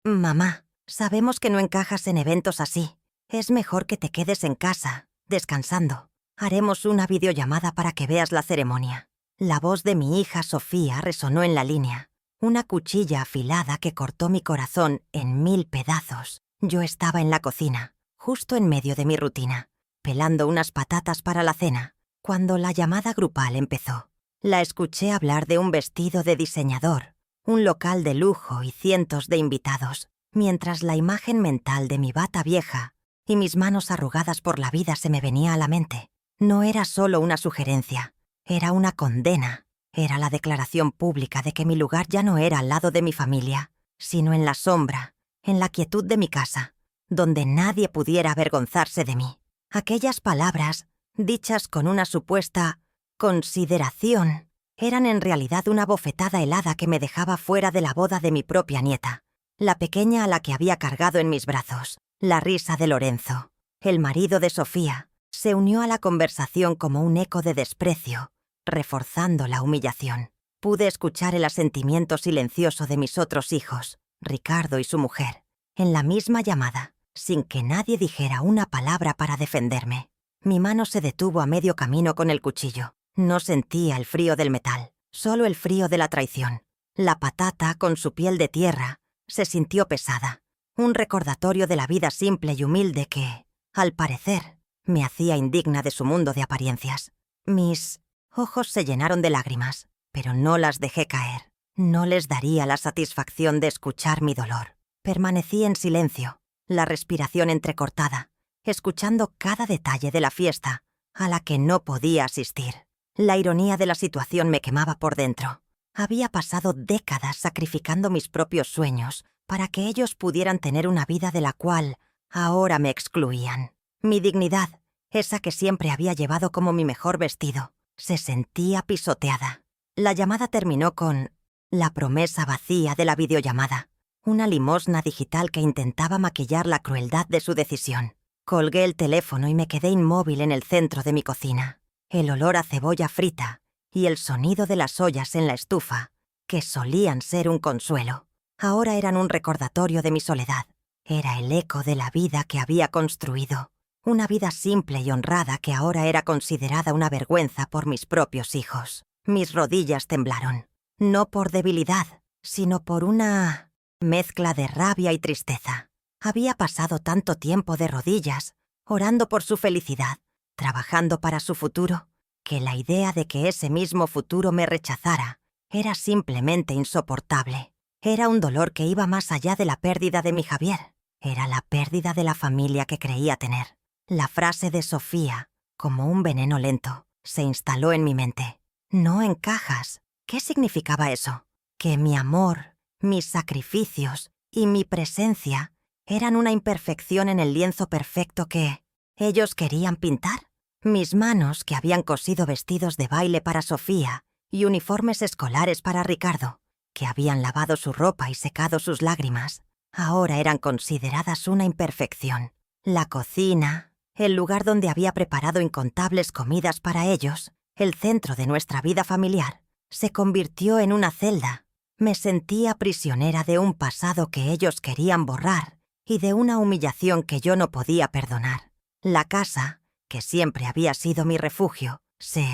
Mamá, sabemos que no encajas en eventos así. Es mejor que te quedes en casa, descansando. Haremos una videollamada para que veas la ceremonia. La voz de mi hija Sofía resonó en la línea. Una cuchilla afilada que cortó mi corazón en 1000 pedazos. Yo estaba en la cocina, justo en medio de mi rutina, pelando unas patatas para la cena, cuando la llamada grupal empezó. La escuché hablar de un vestido de diseñador, un local de lujo y cientos de invitados, mientras la imagen mental de mi bata vieja y mis manos arrugadas por la vida se me venía a la mente. No era solo una sugerencia, era una condena. Era la declaración pública de que mi lugar ya no era al lado de mi familia, sino en la sombra, en la quietud de mi casa, donde nadie pudiera avergonzarse de mí. Aquellas palabras, dichas con una supuesta consideración, eran en realidad una bofetada helada que me dejaba fuera de la boda de mi propia nieta, la pequeña a la que había cargado en mis brazos. La risa de Lorenzo, el marido de Sofía, se unió a la conversación como un eco de desprecio, reforzando la humillación. Pude escuchar el asentimiento silencioso de mis otros hijos, Ricardo y su mujer, en la misma llamada, sin que nadie dijera una palabra para defenderme. Mi mano se detuvo a medio camino con el cuchillo. No sentía el frío del metal, solo el frío de la traición. La patata, con su piel de tierra, se sintió pesada. Un recordatorio de la vida simple y humilde que, al parecer, me hacía indigna de su mundo de apariencias. Mis ojos se llenaron de lágrimas, pero no las dejé caer. No les daría la satisfacción de escuchar mi dolor. Permanecí en silencio, la respiración entrecortada, escuchando cada detalle de la fiesta a la que no podía asistir. La ironía de la situación me quemaba por dentro. Había pasado décadas sacrificando mis propios sueños para que ellos pudieran tener una vida de la cual ahora me excluían. Mi dignidad, esa que siempre había llevado como mi mejor vestido, se sentía pisoteada. La llamada terminó con la promesa vacía de la videollamada, una limosna digital que intentaba maquillar la crueldad de su decisión. Colgué el teléfono y me quedé inmóvil en el centro de mi cocina. El olor a cebolla frita y el sonido de las ollas en la estufa, que solían ser un consuelo, ahora eran un recordatorio de mi soledad. Era el eco de la vida que había construido. Una vida simple y honrada que ahora era considerada una vergüenza por mis propios hijos. Mis rodillas temblaron, no por debilidad, sino por una mezcla de rabia y tristeza. Había pasado tanto tiempo de rodillas, orando por su felicidad, trabajando para su futuro, que la idea de que ese mismo futuro me rechazara era simplemente insoportable. Era un dolor que iba más allá de la pérdida de mi Javier. Era la pérdida de la familia que creía tener. La frase de Sofía, como un veneno lento, se instaló en mi mente. No encajas. ¿Qué significaba eso? Que mi amor, mis sacrificios y mi presencia eran una imperfección en el lienzo perfecto que ellos querían pintar. Mis manos, que habían cosido vestidos de baile para Sofía y uniformes escolares para Ricardo, que habían lavado su ropa y secado sus lágrimas, ahora eran consideradas una imperfección. La cocina, el lugar donde había preparado incontables comidas para ellos, el centro de nuestra vida familiar, se convirtió en una celda. Me sentía prisionera de un pasado que ellos querían borrar y de una humillación que yo no podía perdonar. La casa, que siempre había sido mi refugio, se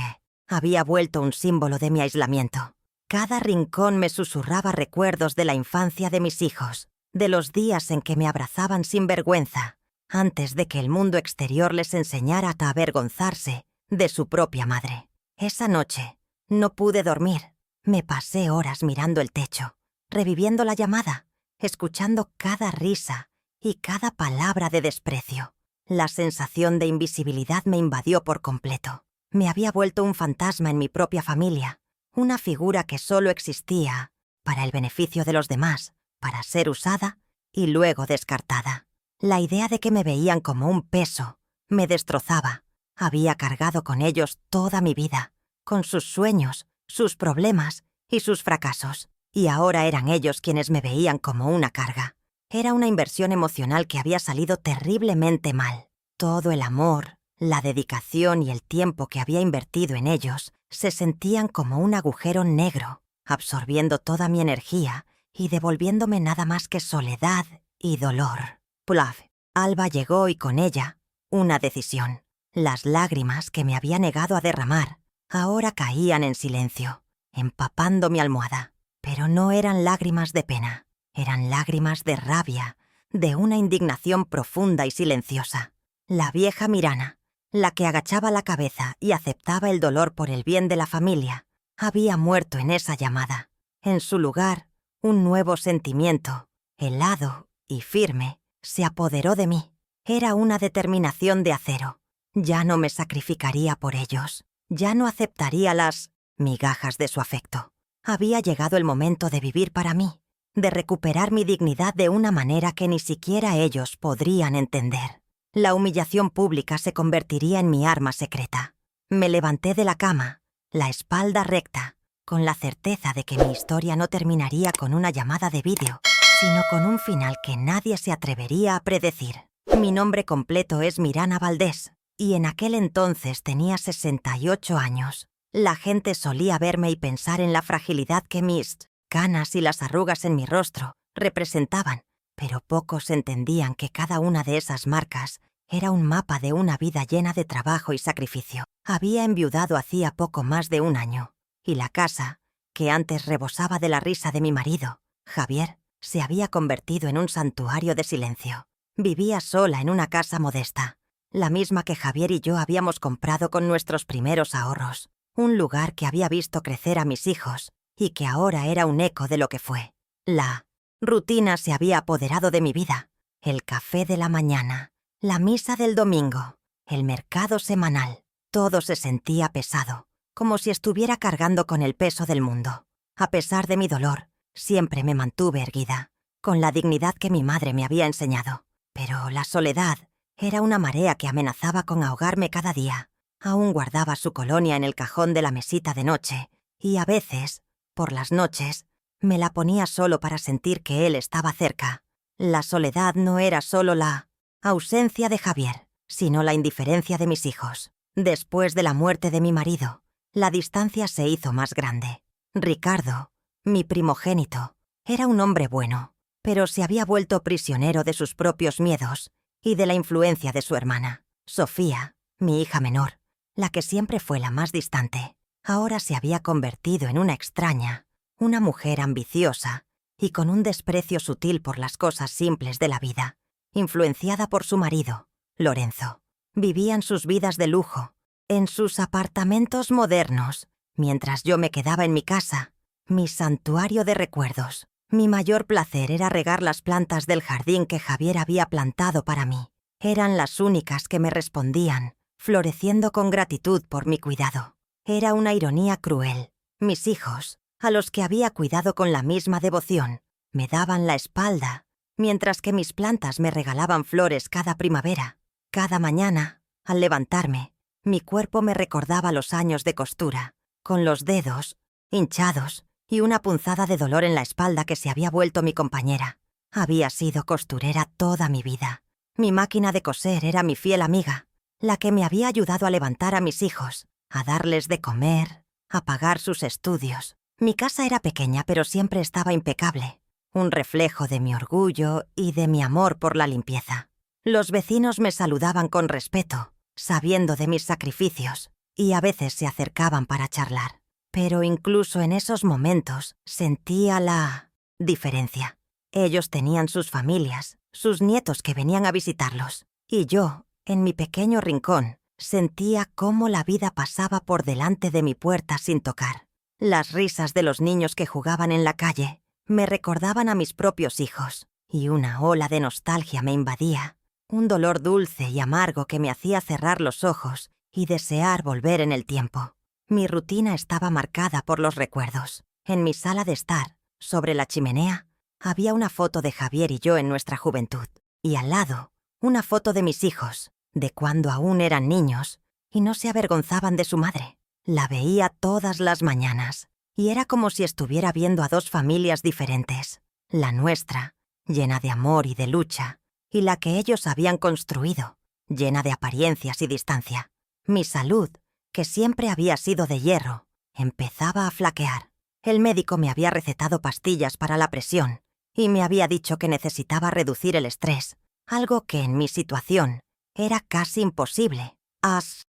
había vuelto un símbolo de mi aislamiento. Cada rincón me susurraba recuerdos de la infancia de mis hijos, de los días en que me abrazaban sin vergüenza, antes de que el mundo exterior les enseñara a avergonzarse de su propia madre. Esa noche no pude dormir. Me pasé horas mirando el techo, reviviendo la llamada, escuchando cada risa y cada palabra de desprecio. La sensación de invisibilidad me invadió por completo. Me había vuelto un fantasma en mi propia familia, una figura que solo existía para el beneficio de los demás, para ser usada y luego descartada. La idea de que me veían como un peso me destrozaba. Había cargado con ellos toda mi vida, con sus sueños, sus problemas y sus fracasos, y ahora eran ellos quienes me veían como una carga. Era una inversión emocional que había salido terriblemente mal. Todo el amor, la dedicación y el tiempo que había invertido en ellos se sentían como un agujero negro, absorbiendo toda mi energía y devolviéndome nada más que soledad y dolor. Plaf. Alba llegó y con ella una decisión. Las lágrimas que me había negado a derramar ahora caían en silencio, empapando mi almohada. Pero no eran lágrimas de pena, eran lágrimas de rabia, de una indignación profunda y silenciosa. La vieja Mirana, la que agachaba la cabeza y aceptaba el dolor por el bien de la familia, había muerto en esa llamada. En su lugar, un nuevo sentimiento, helado y firme, se apoderó de mí. Era una determinación de acero. Ya no me sacrificaría por ellos. Ya no aceptaría las migajas de su afecto. Había llegado el momento de vivir para mí, de recuperar mi dignidad de una manera que ni siquiera ellos podrían entender. La humillación pública se convertiría en mi arma secreta. Me levanté de la cama, la espalda recta, con la certeza de que mi historia no terminaría con una llamada de vídeo, sino con un final que nadie se atrevería a predecir. Mi nombre completo es Mirana Valdés, y en aquel entonces tenía 68 años. La gente solía verme y pensar en la fragilidad que mis canas y las arrugas en mi rostro representaban, pero pocos entendían que cada una de esas marcas era un mapa de una vida llena de trabajo y sacrificio. Había enviudado hacía poco más de un año, y la casa, que antes rebosaba de la risa de mi marido, Javier, se había convertido en un santuario de silencio. Vivía sola en una casa modesta, la misma que Javier y yo habíamos comprado con nuestros primeros ahorros. Un lugar que había visto crecer a mis hijos y que ahora era un eco de lo que fue. La rutina se había apoderado de mi vida. El café de la mañana, la misa del domingo, el mercado semanal. Todo se sentía pesado, como si estuviera cargando con el peso del mundo. A pesar de mi dolor, siempre me mantuve erguida, con la dignidad que mi madre me había enseñado. Pero la soledad era una marea que amenazaba con ahogarme cada día. Aún guardaba su colonia en el cajón de la mesita de noche, y a veces, por las noches, me la ponía solo para sentir que él estaba cerca. La soledad no era solo la ausencia de Javier, sino la indiferencia de mis hijos. Después de la muerte de mi marido, la distancia se hizo más grande. Ricardo, mi primogénito, era un hombre bueno, pero se había vuelto prisionero de sus propios miedos y de la influencia de su hermana. Sofía, mi hija menor, la que siempre fue la más distante, ahora se había convertido en una extraña, una mujer ambiciosa y con un desprecio sutil por las cosas simples de la vida, influenciada por su marido, Lorenzo. Vivían sus vidas de lujo, en sus apartamentos modernos, mientras yo me quedaba en mi casa, mi santuario de recuerdos. Mi mayor placer era regar las plantas del jardín que Javier había plantado para mí. Eran las únicas que me respondían, floreciendo con gratitud por mi cuidado. Era una ironía cruel. Mis hijos, a los que había cuidado con la misma devoción, me daban la espalda, mientras que mis plantas me regalaban flores cada primavera. Cada mañana, al levantarme, mi cuerpo me recordaba los años de costura, con los dedos hinchados y una punzada de dolor en la espalda que se había vuelto mi compañera. Había sido costurera toda mi vida. Mi máquina de coser era mi fiel amiga, la que me había ayudado a levantar a mis hijos, a darles de comer, a pagar sus estudios. Mi casa era pequeña, pero siempre estaba impecable, un reflejo de mi orgullo y de mi amor por la limpieza. Los vecinos me saludaban con respeto, sabiendo de mis sacrificios, y a veces se acercaban para charlar. Pero incluso en esos momentos sentía la diferencia. Ellos tenían sus familias, sus nietos que venían a visitarlos, y yo, en mi pequeño rincón, sentía cómo la vida pasaba por delante de mi puerta sin tocar. Las risas de los niños que jugaban en la calle me recordaban a mis propios hijos, y una ola de nostalgia me invadía, un dolor dulce y amargo que me hacía cerrar los ojos y desear volver en el tiempo. Mi rutina estaba marcada por los recuerdos. En mi sala de estar, sobre la chimenea, había una foto de Javier y yo en nuestra juventud, y al lado, una foto de mis hijos, de cuando aún eran niños, y no se avergonzaban de su madre. La veía todas las mañanas, y era como si estuviera viendo a dos familias diferentes. La nuestra, llena de amor y de lucha, y la que ellos habían construido, llena de apariencias y distancia. Mi salud, que siempre había sido de hierro, empezaba a flaquear. El médico me había recetado pastillas para la presión y me había dicho que necesitaba reducir el estrés, algo que en mi situación era casi imposible.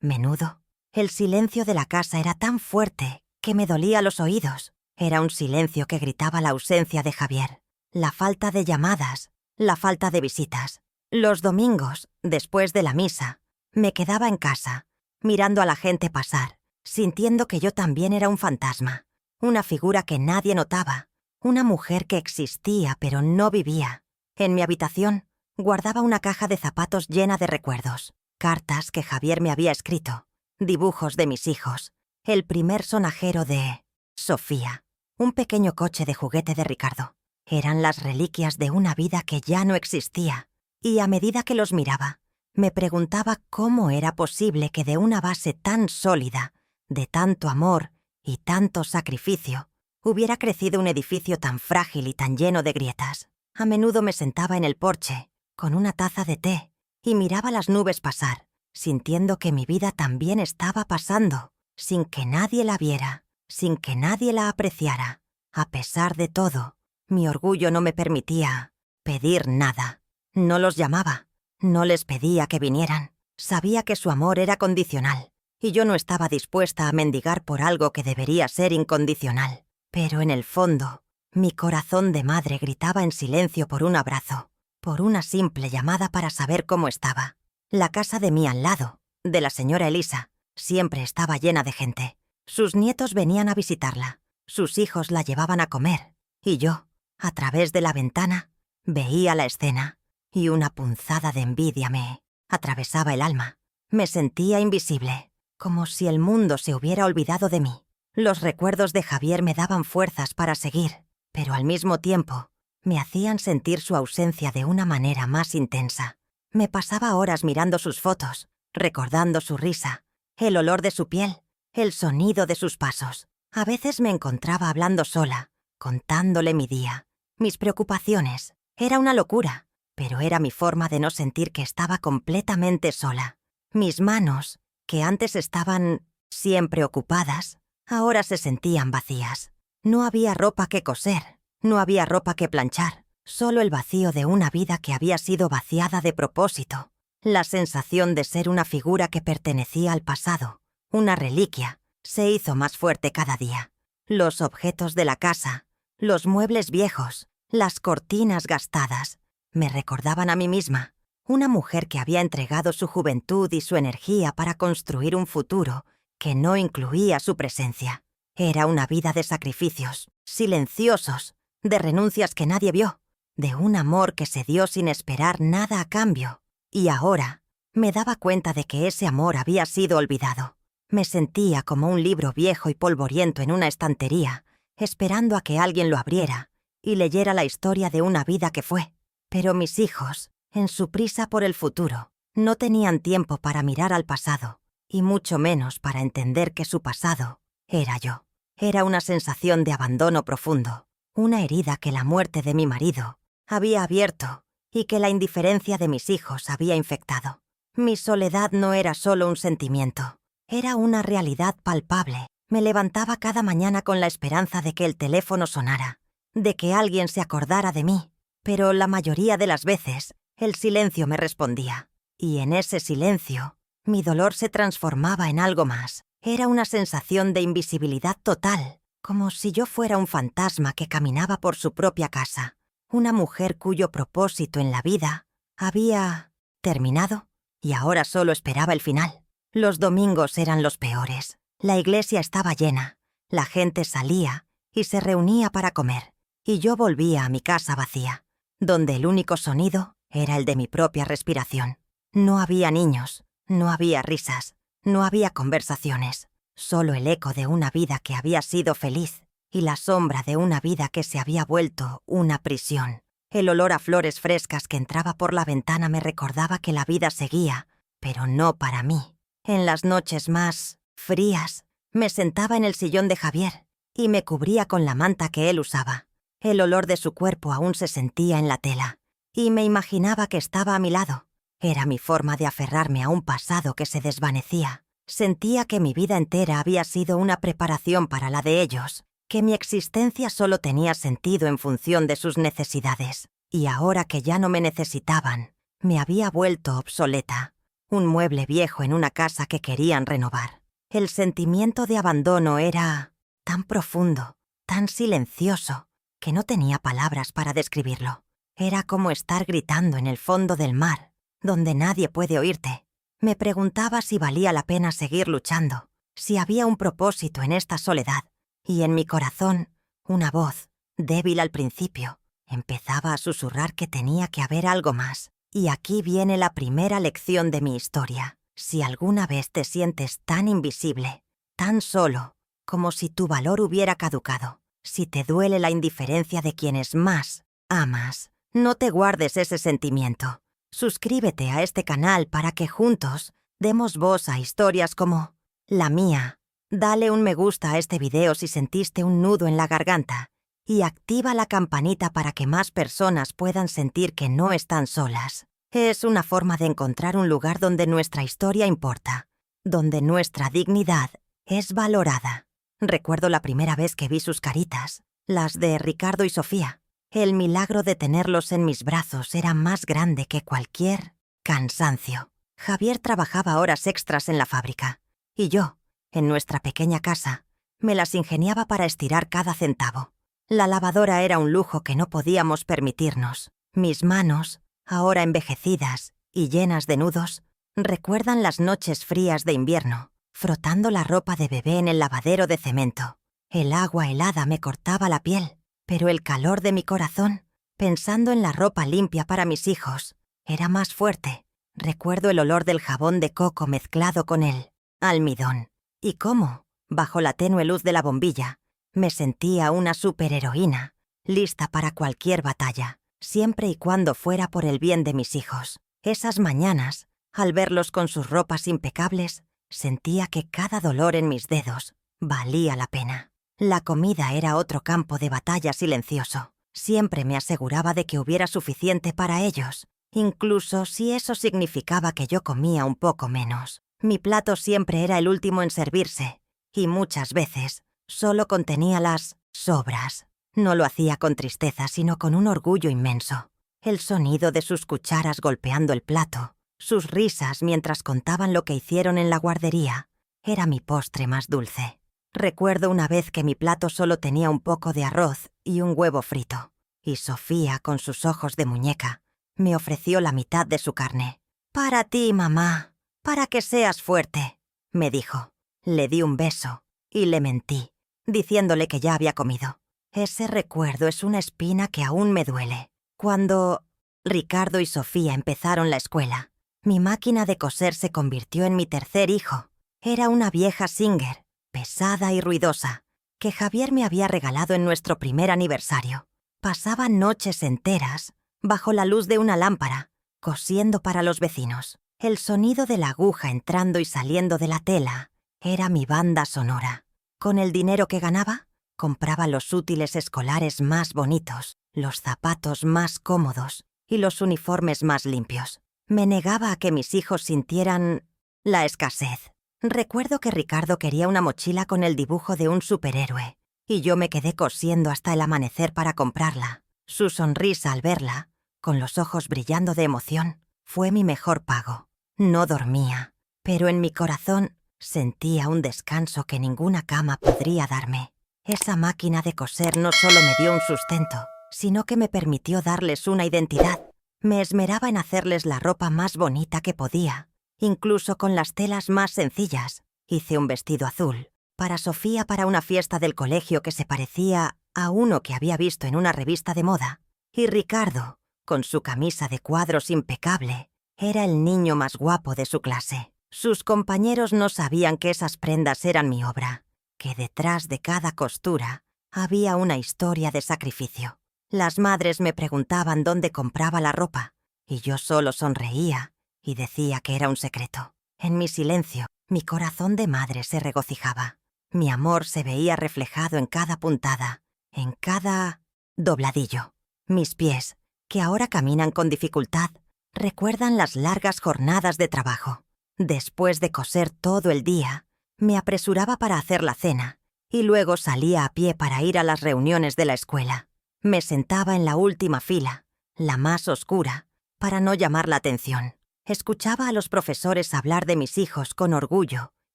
Menudo. El silencio de la casa era tan fuerte que me dolía los oídos. Era un silencio que gritaba la ausencia de Javier, la falta de llamadas, la falta de visitas. Los domingos, después de la misa, me quedaba en casa, mirando a la gente pasar, sintiendo que yo también era un fantasma, una figura que nadie notaba, una mujer que existía pero no vivía. En mi habitación guardaba una caja de zapatos llena de recuerdos, cartas que Javier me había escrito, dibujos de mis hijos, el primer sonajero de Sofía, un pequeño coche de juguete de Ricardo. Eran las reliquias de una vida que ya no existía, y a medida que los miraba, me preguntaba cómo era posible que de una base tan sólida, de tanto amor y tanto sacrificio, hubiera crecido un edificio tan frágil y tan lleno de grietas. A menudo me sentaba en el porche, con una taza de té, y miraba las nubes pasar, sintiendo que mi vida también estaba pasando, sin que nadie la viera, sin que nadie la apreciara. A pesar de todo, mi orgullo no me permitía pedir nada. No los llamaba, no les pedía que vinieran. Sabía que su amor era condicional, y yo no estaba dispuesta a mendigar por algo que debería ser incondicional. Pero en el fondo, mi corazón de madre gritaba en silencio por un abrazo, por una simple llamada para saber cómo estaba. La casa de mí al lado, de la señora Elisa, siempre estaba llena de gente. Sus nietos venían a visitarla, sus hijos la llevaban a comer, y yo, a través de la ventana, veía la escena, y una punzada de envidia me atravesaba el alma. Me sentía invisible, como si el mundo se hubiera olvidado de mí. Los recuerdos de Javier me daban fuerzas para seguir, pero al mismo tiempo me hacían sentir su ausencia de una manera más intensa. Me pasaba horas mirando sus fotos, recordando su risa, el olor de su piel, el sonido de sus pasos. A veces me encontraba hablando sola, contándole mi día, mis preocupaciones. Era una locura, pero era mi forma de no sentir que estaba completamente sola. Mis manos, que antes estaban siempre ocupadas, ahora se sentían vacías. No había ropa que coser, no había ropa que planchar, solo el vacío de una vida que había sido vaciada de propósito. La sensación de ser una figura que pertenecía al pasado, una reliquia, se hizo más fuerte cada día. Los objetos de la casa, los muebles viejos, las cortinas gastadas, me recordaban a mí misma, una mujer que había entregado su juventud y su energía para construir un futuro que no incluía su presencia. Era una vida de sacrificios, silenciosos, de renuncias que nadie vio, de un amor que se dio sin esperar nada a cambio. Y ahora me daba cuenta de que ese amor había sido olvidado. Me sentía como un libro viejo y polvoriento en una estantería, esperando a que alguien lo abriera y leyera la historia de una vida que fue. Pero mis hijos, en su prisa por el futuro, no tenían tiempo para mirar al pasado, y mucho menos para entender que su pasado era yo. Era una sensación de abandono profundo, una herida que la muerte de mi marido había abierto y que la indiferencia de mis hijos había infectado. Mi soledad no era solo un sentimiento, era una realidad palpable. Me levantaba cada mañana con la esperanza de que el teléfono sonara, de que alguien se acordara de mí, pero la mayoría de las veces el silencio me respondía, y en ese silencio mi dolor se transformaba en algo más. Era una sensación de invisibilidad total, como si yo fuera un fantasma que caminaba por su propia casa, una mujer cuyo propósito en la vida había terminado y ahora solo esperaba el final. Los domingos eran los peores. La iglesia estaba llena, la gente salía y se reunía para comer, y yo volvía a mi casa vacía, donde el único sonido era el de mi propia respiración. No había niños, no había risas, no había conversaciones, solo el eco de una vida que había sido feliz y la sombra de una vida que se había vuelto una prisión. El olor a flores frescas que entraba por la ventana me recordaba que la vida seguía, pero no para mí. En las noches más frías, me sentaba en el sillón de Javier y me cubría con la manta que él usaba. El olor de su cuerpo aún se sentía en la tela, y me imaginaba que estaba a mi lado. Era mi forma de aferrarme a un pasado que se desvanecía. Sentía que mi vida entera había sido una preparación para la de ellos, que mi existencia solo tenía sentido en función de sus necesidades, y ahora que ya no me necesitaban, me había vuelto obsoleta, un mueble viejo en una casa que querían renovar. El sentimiento de abandono era tan profundo, tan silencioso, que no tenía palabras para describirlo. Era como estar gritando en el fondo del mar, donde nadie puede oírte. Me preguntaba si valía la pena seguir luchando, si había un propósito en esta soledad, y en mi corazón, una voz, débil al principio, empezaba a susurrar que tenía que haber algo más. Y aquí viene la primera lección de mi historia. Si alguna vez te sientes tan invisible, tan solo, como si tu valor hubiera caducado, si te duele la indiferencia de quienes más amas, no te guardes ese sentimiento. Suscríbete a este canal para que juntos demos voz a historias como la mía. Dale un me gusta a este video si sentiste un nudo en la garganta y activa la campanita para que más personas puedan sentir que no están solas. Es una forma de encontrar un lugar donde nuestra historia importa, donde nuestra dignidad es valorada. Recuerdo la primera vez que vi sus caritas, las de Ricardo y Sofía. El milagro de tenerlos en mis brazos era más grande que cualquier cansancio. Javier trabajaba horas extras en la fábrica, y yo, en nuestra pequeña casa, me las ingeniaba para estirar cada centavo. La lavadora era un lujo que no podíamos permitirnos. Mis manos, ahora envejecidas y llenas de nudos, recuerdan las noches frías de invierno, frotando la ropa de bebé en el lavadero de cemento. El agua helada me cortaba la piel, pero el calor de mi corazón, pensando en la ropa limpia para mis hijos, era más fuerte. Recuerdo el olor del jabón de coco mezclado con el almidón, y cómo, bajo la tenue luz de la bombilla, me sentía una superheroína, lista para cualquier batalla, siempre y cuando fuera por el bien de mis hijos. Esas mañanas, al verlos con sus ropas impecables, sentía que cada dolor en mis dedos valía la pena. La comida era otro campo de batalla silencioso. Siempre me aseguraba de que hubiera suficiente para ellos, incluso si eso significaba que yo comía un poco menos. Mi plato siempre era el último en servirse, y muchas veces solo contenía las sobras. No lo hacía con tristeza, sino con un orgullo inmenso. El sonido de sus cucharas golpeando el plato, sus risas mientras contaban lo que hicieron en la guardería, era mi postre más dulce. Recuerdo una vez que mi plato solo tenía un poco de arroz y un huevo frito, y Sofía, con sus ojos de muñeca, me ofreció la mitad de su carne. «Para ti, mamá, para que seas fuerte», me dijo. Le di un beso y le mentí, diciéndole que ya había comido. Ese recuerdo es una espina que aún me duele. Cuando Ricardo y Sofía empezaron la escuela, mi máquina de coser se convirtió en mi tercer hijo. Era una vieja Singer, pesada y ruidosa, que Javier me había regalado en nuestro primer aniversario. Pasaba noches enteras bajo la luz de una lámpara, cosiendo para los vecinos. El sonido de la aguja entrando y saliendo de la tela era mi banda sonora. Con el dinero que ganaba, compraba los útiles escolares más bonitos, los zapatos más cómodos y los uniformes más limpios. Me negaba a que mis hijos sintieran la escasez. Recuerdo que Ricardo quería una mochila con el dibujo de un superhéroe, y yo me quedé cosiendo hasta el amanecer para comprarla. Su sonrisa al verla, con los ojos brillando de emoción, fue mi mejor pago. No dormía, pero en mi corazón sentía un descanso que ninguna cama podría darme. Esa máquina de coser no solo me dio un sustento, sino que me permitió darles una identidad. Me esmeraba en hacerles la ropa más bonita que podía, incluso con las telas más sencillas. Hice un vestido azul para Sofía para una fiesta del colegio que se parecía a uno que había visto en una revista de moda. Y Ricardo, con su camisa de cuadros impecable, era el niño más guapo de su clase. Sus compañeros no sabían que esas prendas eran mi obra, que detrás de cada costura había una historia de sacrificio. Las madres me preguntaban dónde compraba la ropa, y yo solo sonreía y decía que era un secreto. En mi silencio, mi corazón de madre se regocijaba. Mi amor se veía reflejado en cada puntada, en cada dobladillo. Mis pies, que ahora caminan con dificultad, recuerdan las largas jornadas de trabajo. Después de coser todo el día, me apresuraba para hacer la cena y luego salía a pie para ir a las reuniones de la escuela. Me sentaba en la última fila, la más oscura, para no llamar la atención. Escuchaba a los profesores hablar de mis hijos con orgullo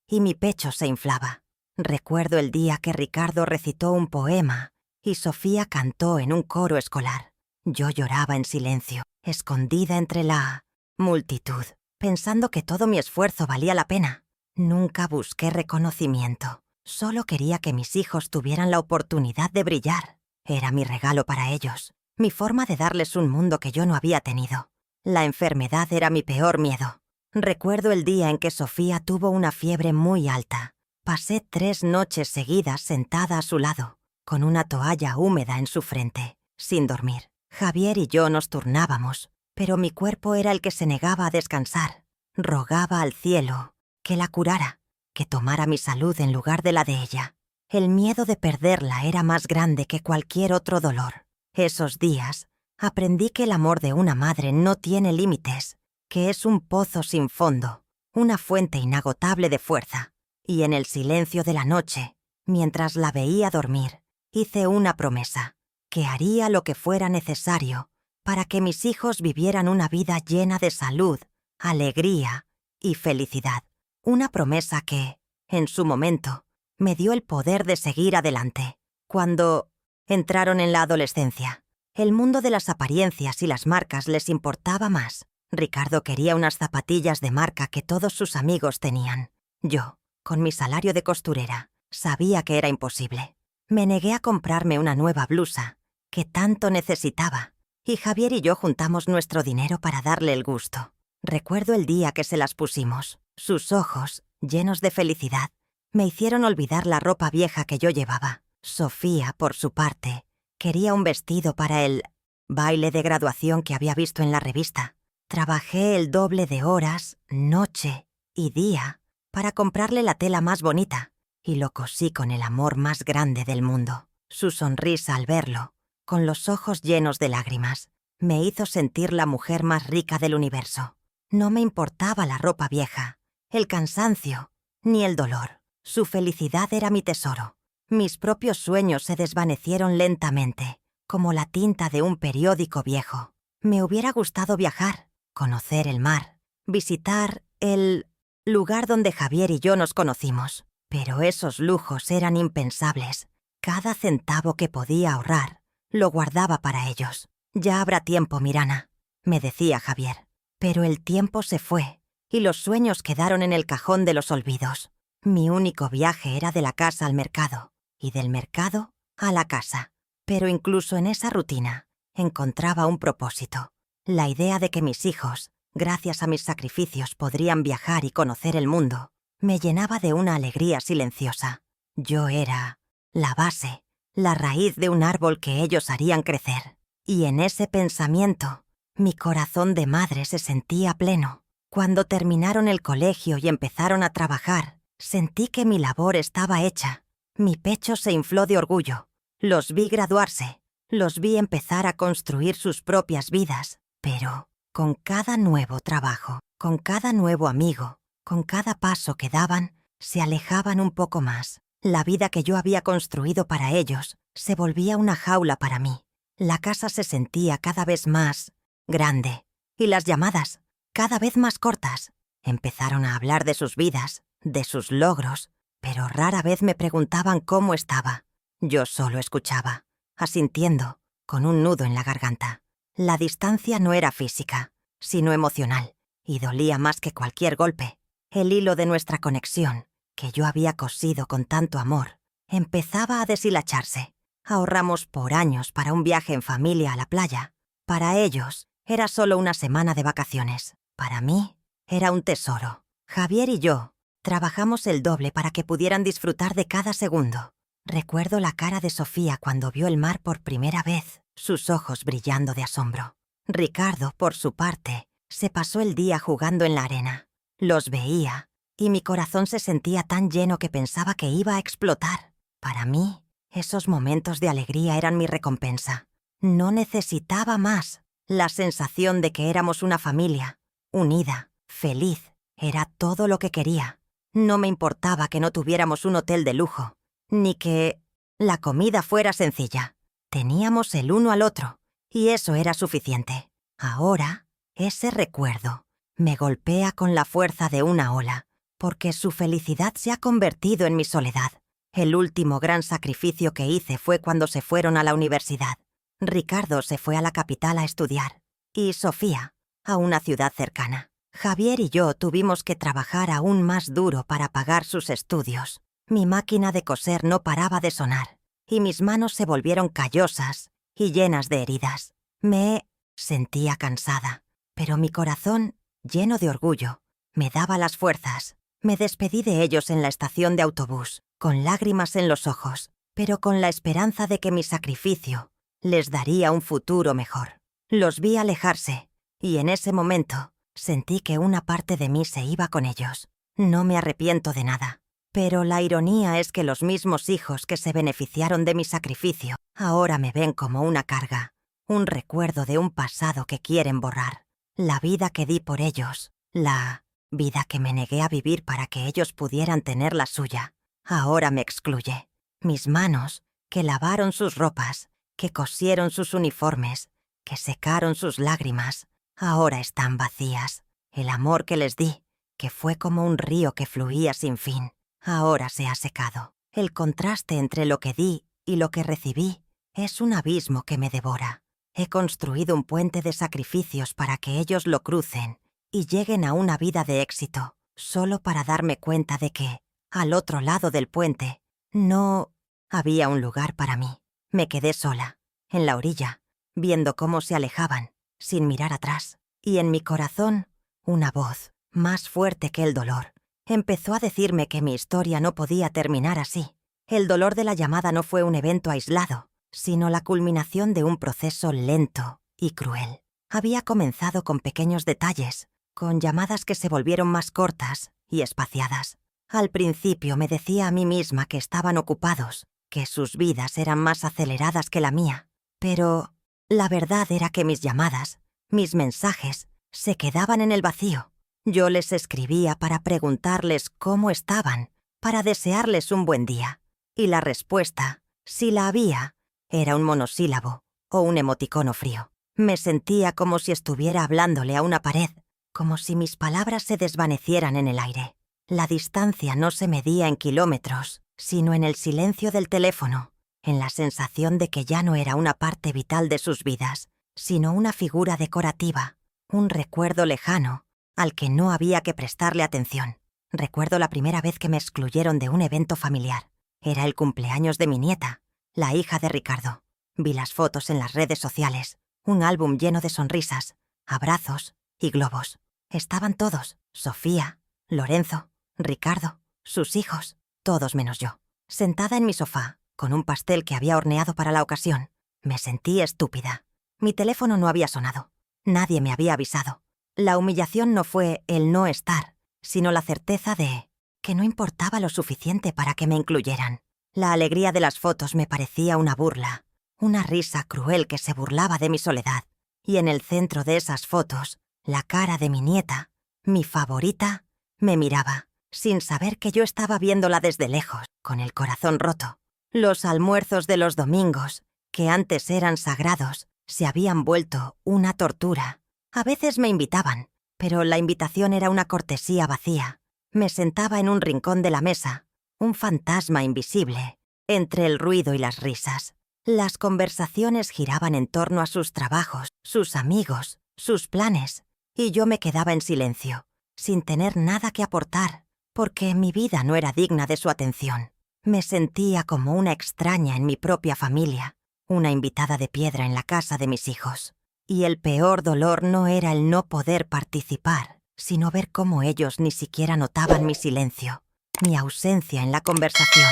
y mi pecho se inflaba. Recuerdo el día que Ricardo recitó un poema y Sofía cantó en un coro escolar. Yo lloraba en silencio, escondida entre la multitud, pensando que todo mi esfuerzo valía la pena. Nunca busqué reconocimiento. Solo quería que mis hijos tuvieran la oportunidad de brillar. Era mi regalo para ellos, mi forma de darles un mundo que yo no había tenido. La enfermedad era mi peor miedo. Recuerdo el día en que Sofía tuvo una fiebre muy alta. Pasé 3 noches seguidas sentada a su lado, con una toalla húmeda en su frente, sin dormir. Javier y yo nos turnábamos, pero mi cuerpo era el que se negaba a descansar. Rogaba al cielo que la curara, que tomara mi salud en lugar de la de ella. El miedo de perderla era más grande que cualquier otro dolor. Esos días aprendí que el amor de una madre no tiene límites, que es un pozo sin fondo, una fuente inagotable de fuerza. Y en el silencio de la noche, mientras la veía dormir, hice una promesa, que haría lo que fuera necesario para que mis hijos vivieran una vida llena de salud, alegría y felicidad. Una promesa que, en su momento, me dio el poder de seguir adelante. Cuando entraron en la adolescencia, el mundo de las apariencias y las marcas les importaba más. Ricardo quería unas zapatillas de marca que todos sus amigos tenían. Yo, con mi salario de costurera, sabía que era imposible. Me negué a comprarme una nueva blusa, que tanto necesitaba, y Javier y yo juntamos nuestro dinero para darle el gusto. Recuerdo el día que se las pusimos. Sus ojos, llenos de felicidad, me hicieron olvidar la ropa vieja que yo llevaba. Sofía, por su parte, quería un vestido para el baile de graduación que había visto en la revista. Trabajé el doble de horas, noche y día, para comprarle la tela más bonita, y lo cosí con el amor más grande del mundo. Su sonrisa al verlo, con los ojos llenos de lágrimas, me hizo sentir la mujer más rica del universo. No me importaba la ropa vieja, el cansancio, ni el dolor. Su felicidad era mi tesoro. Mis propios sueños se desvanecieron lentamente, como la tinta de un periódico viejo. Me hubiera gustado viajar, conocer el mar, visitar el lugar donde Javier y yo nos conocimos. Pero esos lujos eran impensables. Cada centavo que podía ahorrar, lo guardaba para ellos. Ya habrá tiempo, Mirana, me decía Javier. Pero el tiempo se fue, y los sueños quedaron en el cajón de los olvidos. Mi único viaje era de la casa al mercado, y del mercado a la casa. Pero incluso en esa rutina, encontraba un propósito. La idea de que mis hijos, gracias a mis sacrificios, podrían viajar y conocer el mundo, me llenaba de una alegría silenciosa. Yo era la base, la raíz de un árbol que ellos harían crecer. Y en ese pensamiento, mi corazón de madre se sentía pleno. Cuando terminaron el colegio y empezaron a trabajar, sentí que mi labor estaba hecha. Mi pecho se infló de orgullo. Los vi graduarse, los vi empezar a construir sus propias vidas. Pero, con cada nuevo trabajo, con cada nuevo amigo, con cada paso que daban, se alejaban un poco más. La vida que yo había construido para ellos se volvía una jaula para mí. La casa se sentía cada vez más grande, y las llamadas cada vez más cortas. Empezaron a hablar de sus vidas, de sus logros, pero rara vez me preguntaban cómo estaba. Yo solo escuchaba, asintiendo, con un nudo en la garganta. La distancia no era física, sino emocional, y dolía más que cualquier golpe. El hilo de nuestra conexión, que yo había cosido con tanto amor, empezaba a deshilacharse. Ahorramos por años para un viaje en familia a la playa. Para ellos, era solo una semana de vacaciones. Para mí, era un tesoro. Javier y yo trabajamos el doble para que pudieran disfrutar de cada segundo. Recuerdo la cara de Sofía cuando vio el mar por primera vez, sus ojos brillando de asombro. Ricardo, por su parte, se pasó el día jugando en la arena. Los veía, y mi corazón se sentía tan lleno que pensaba que iba a explotar. Para mí, esos momentos de alegría eran mi recompensa. No necesitaba más. La sensación de que éramos una familia, unida, feliz, era todo lo que quería. No me importaba que no tuviéramos un hotel de lujo, ni que la comida fuera sencilla. Teníamos el uno al otro, y eso era suficiente. Ahora, ese recuerdo me golpea con la fuerza de una ola, porque su felicidad se ha convertido en mi soledad. El último gran sacrificio que hice fue cuando se fueron a la universidad. Ricardo se fue a la capital a estudiar, y Sofía a una ciudad cercana. Javier y yo tuvimos que trabajar aún más duro para pagar sus estudios. Mi máquina de coser no paraba de sonar, y mis manos se volvieron callosas y llenas de heridas. Me sentía cansada, pero mi corazón, lleno de orgullo, me daba las fuerzas. Me despedí de ellos en la estación de autobús, con lágrimas en los ojos, pero con la esperanza de que mi sacrificio les daría un futuro mejor. Los vi alejarse, y en ese momento sentí que una parte de mí se iba con ellos. No me arrepiento de nada, pero la ironía es que los mismos hijos que se beneficiaron de mi sacrificio ahora me ven como una carga, un recuerdo de un pasado que quieren borrar. La vida que di por ellos, la vida que me negué a vivir para que ellos pudieran tener la suya, ahora me excluye. Mis manos, que lavaron sus ropas, que cosieron sus uniformes, que secaron sus lágrimas, ahora están vacías. El amor que les di, que fue como un río que fluía sin fin, ahora se ha secado. El contraste entre lo que di y lo que recibí es un abismo que me devora. He construido un puente de sacrificios para que ellos lo crucen y lleguen a una vida de éxito, solo para darme cuenta de que, al otro lado del puente, no había un lugar para mí. Me quedé sola, en la orilla, viendo cómo se alejaban, sin mirar atrás, y en mi corazón, una voz, más fuerte que el dolor, empezó a decirme que mi historia no podía terminar así. El dolor de la llamada no fue un evento aislado, sino la culminación de un proceso lento y cruel. Había comenzado con pequeños detalles, con llamadas que se volvieron más cortas y espaciadas. Al principio me decía a mí misma que estaban ocupados, que sus vidas eran más aceleradas que la mía, pero la verdad era que mis llamadas, mis mensajes, se quedaban en el vacío. Yo les escribía para preguntarles cómo estaban, para desearles un buen día, y la respuesta, si la había, era un monosílabo o un emoticono frío. Me sentía como si estuviera hablándole a una pared, como si mis palabras se desvanecieran en el aire. La distancia no se medía en kilómetros, sino en el silencio del teléfono, en la sensación de que ya no era una parte vital de sus vidas, sino una figura decorativa, un recuerdo lejano, al que no había que prestarle atención. Recuerdo la primera vez que me excluyeron de un evento familiar. Era el cumpleaños de mi nieta, la hija de Ricardo. Vi las fotos en las redes sociales, un álbum lleno de sonrisas, abrazos y globos. Estaban todos, Sofía, Lorenzo, Ricardo, sus hijos, todos menos yo. Sentada en mi sofá, con un pastel que había horneado para la ocasión, me sentí estúpida. Mi teléfono no había sonado. Nadie me había avisado. La humillación no fue el no estar, sino la certeza de que no importaba lo suficiente para que me incluyeran. La alegría de las fotos me parecía una burla, una risa cruel que se burlaba de mi soledad. Y en el centro de esas fotos, la cara de mi nieta, mi favorita, me miraba, sin saber que yo estaba viéndola desde lejos, con el corazón roto. Los almuerzos de los domingos, que antes eran sagrados, se habían vuelto una tortura. A veces me invitaban, pero la invitación era una cortesía vacía. Me sentaba en un rincón de la mesa, un fantasma invisible, entre el ruido y las risas. Las conversaciones giraban en torno a sus trabajos, sus amigos, sus planes, y yo me quedaba en silencio, sin tener nada que aportar, porque mi vida no era digna de su atención. Me sentía como una extraña en mi propia familia, una invitada de piedra en la casa de mis hijos. Y el peor dolor no era el no poder participar, sino ver cómo ellos ni siquiera notaban mi silencio, mi ausencia en la conversación.